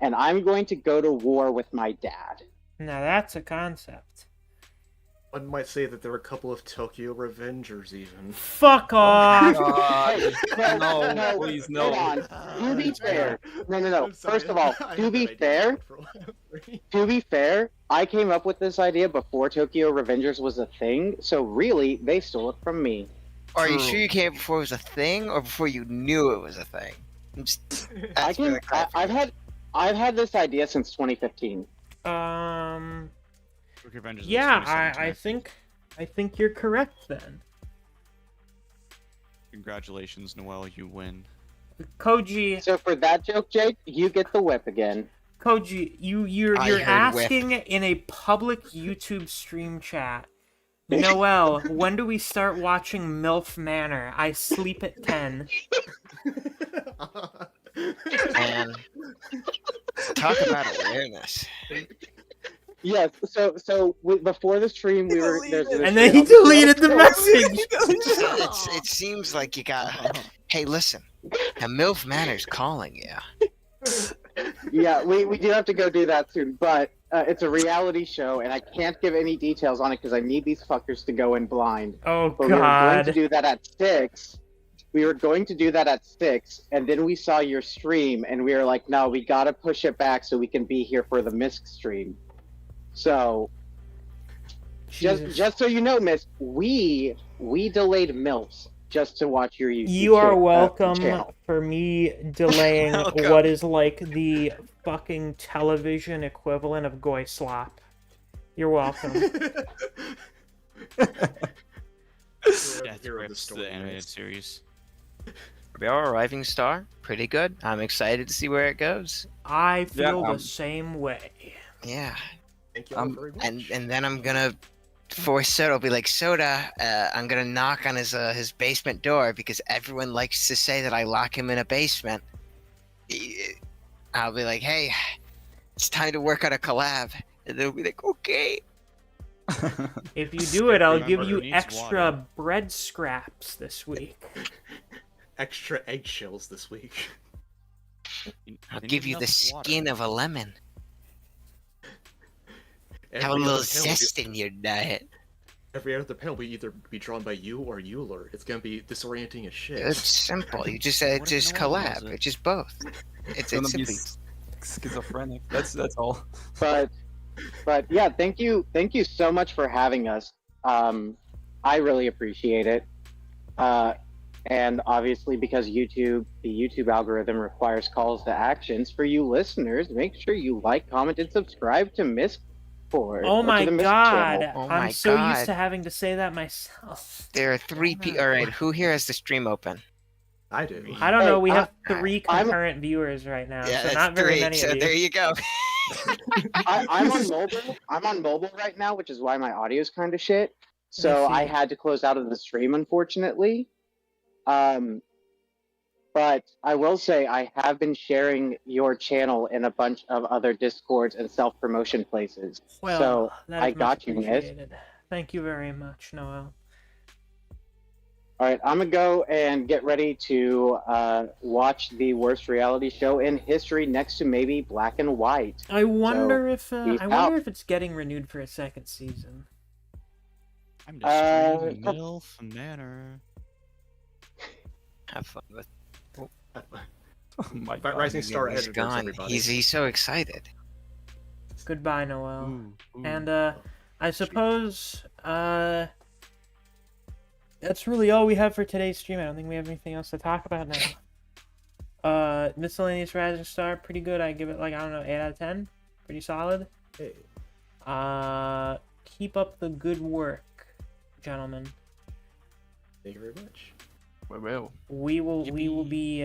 and I'm going to go to war with my dad. Now that's a concept. One might say that there were a couple of Tokyo Revengers even. Fuck off! God. Hey, No, please, no. Hold on. To be fair, no. I'm sorry, First of all, I to had be that idea fair, for a while. to be fair, I came up with this idea before Tokyo Revengers was a thing, so really, they stole it from me. Are you True. sure you came before it was a thing, or before you knew it was a thing? I'm just, that's for the clarification. I've had this idea since 2015. Tokyo Revengers was Yeah, 2017. I think you're correct then. Congratulations, Noel, you win. Koji, So for that joke, Jake, you get the whip again. you're I heard asking in a public YouTube stream chat. Noel, when do we start watching MILF Manor? I sleep at 10. Man, talk about awareness. Yes. Before the stream, we were there's And then he deleted the message. It seems like you got. Hey, listen, a MILF Manor's calling you. Yeah, we do have to go do that soon, but it's a reality show, and I can't give any details on it because I need these fuckers to go in blind. Oh But we were going to god. do that at 6. We were going to do that at 6, and then we saw your stream, and we were like, no, we gotta push it back so we can be here for the Misk stream. So, Jesus. just so you know, Miss, we delayed MILFs just to watch your YouTube You are welcome channel. for me delaying Welcome. what is like the fucking television equivalent of Goy Slop. You're welcome. Death Hero of the Grips, story, the animated yes. series. Our Arriving Star, pretty good. I'm excited to see where it goes. I feel Yeah, the same way. Yeah, Thank you all very much. and then I'm gonna force Soda. I'll be like, Soda, I'm gonna knock on his basement door because everyone likes to say that I lock him in a basement. I'll be like, hey, it's time to work on a collab, and they'll be like, okay. If you do it, I'll Remember, give who you needs extra water? bread scraps this week. Extra eggshells this week. I'll They give need you the enough water. skin of a lemon. Have a Every little other hill will be- zest in your diet. Every other panel will either be drawn by you or Euler. It's gonna be disorienting as shit. It's simple. You just What if just no one does collab. it? It's just both. It's It's gonna be simply. schizophrenic. That's all. But yeah, thank you so much for having us. I really appreciate it. And obviously, because the YouTube algorithm requires calls to actions for you listeners, make sure you like, comment, and subscribe to Miscord. Oh or my to the Misk god, channel. Oh I'm my so used to God. having to say that myself. There are three people. All right, who here has the stream open? I do. I don't know, Hey, we have I'm- 3 concurrent viewers right now, so that's not very three. many So of there you. you go. I'm on mobile. I'm on mobile right now, which is why my audio is kind of shit. So I I see. had to close out of the stream, unfortunately. But I will say I have been sharing your channel in a bunch of other Discords and self-promotion places. Well, So that I is much got you, Miss. appreciated. Thank you very much, Noel. All right, I'm gonna go and get ready to watch the worst reality show in history, next to maybe Black and White. I wonder if peace I wonder out. if it's getting renewed for a 2nd season. I'm just screaming Uh, MILF Manor. Have fun with. Oh my But god. Rising Star He's editors, gone. everybody. He's so excited. Goodbye, Noel. Ooh, ooh. And I suppose that's really all we have for today's stream. I don't think we have anything else to talk about now. Miscellaneous Rising Star, pretty good. I give it like, I don't know, 8 out of 10. Pretty solid. Hey, Keep up the good work, gentlemen. thank you very much. Well, We will be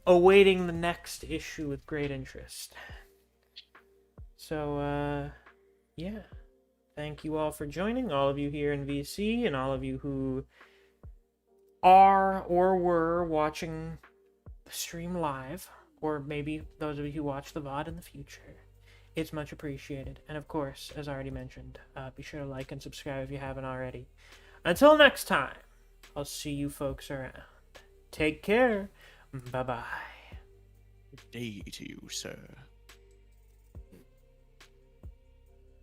awaiting the next issue with great interest. So yeah. Thank you all for joining, all of you here in VC and all of you who are or were watching the stream live, or maybe those of you who watch the VOD in the future. It's much appreciated. And of course, as already mentioned, be sure to like and subscribe if you haven't already. Until next time, I'll see you folks around. Take care. Bye-bye. Good day to you, sir.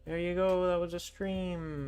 There you go. That was a stream.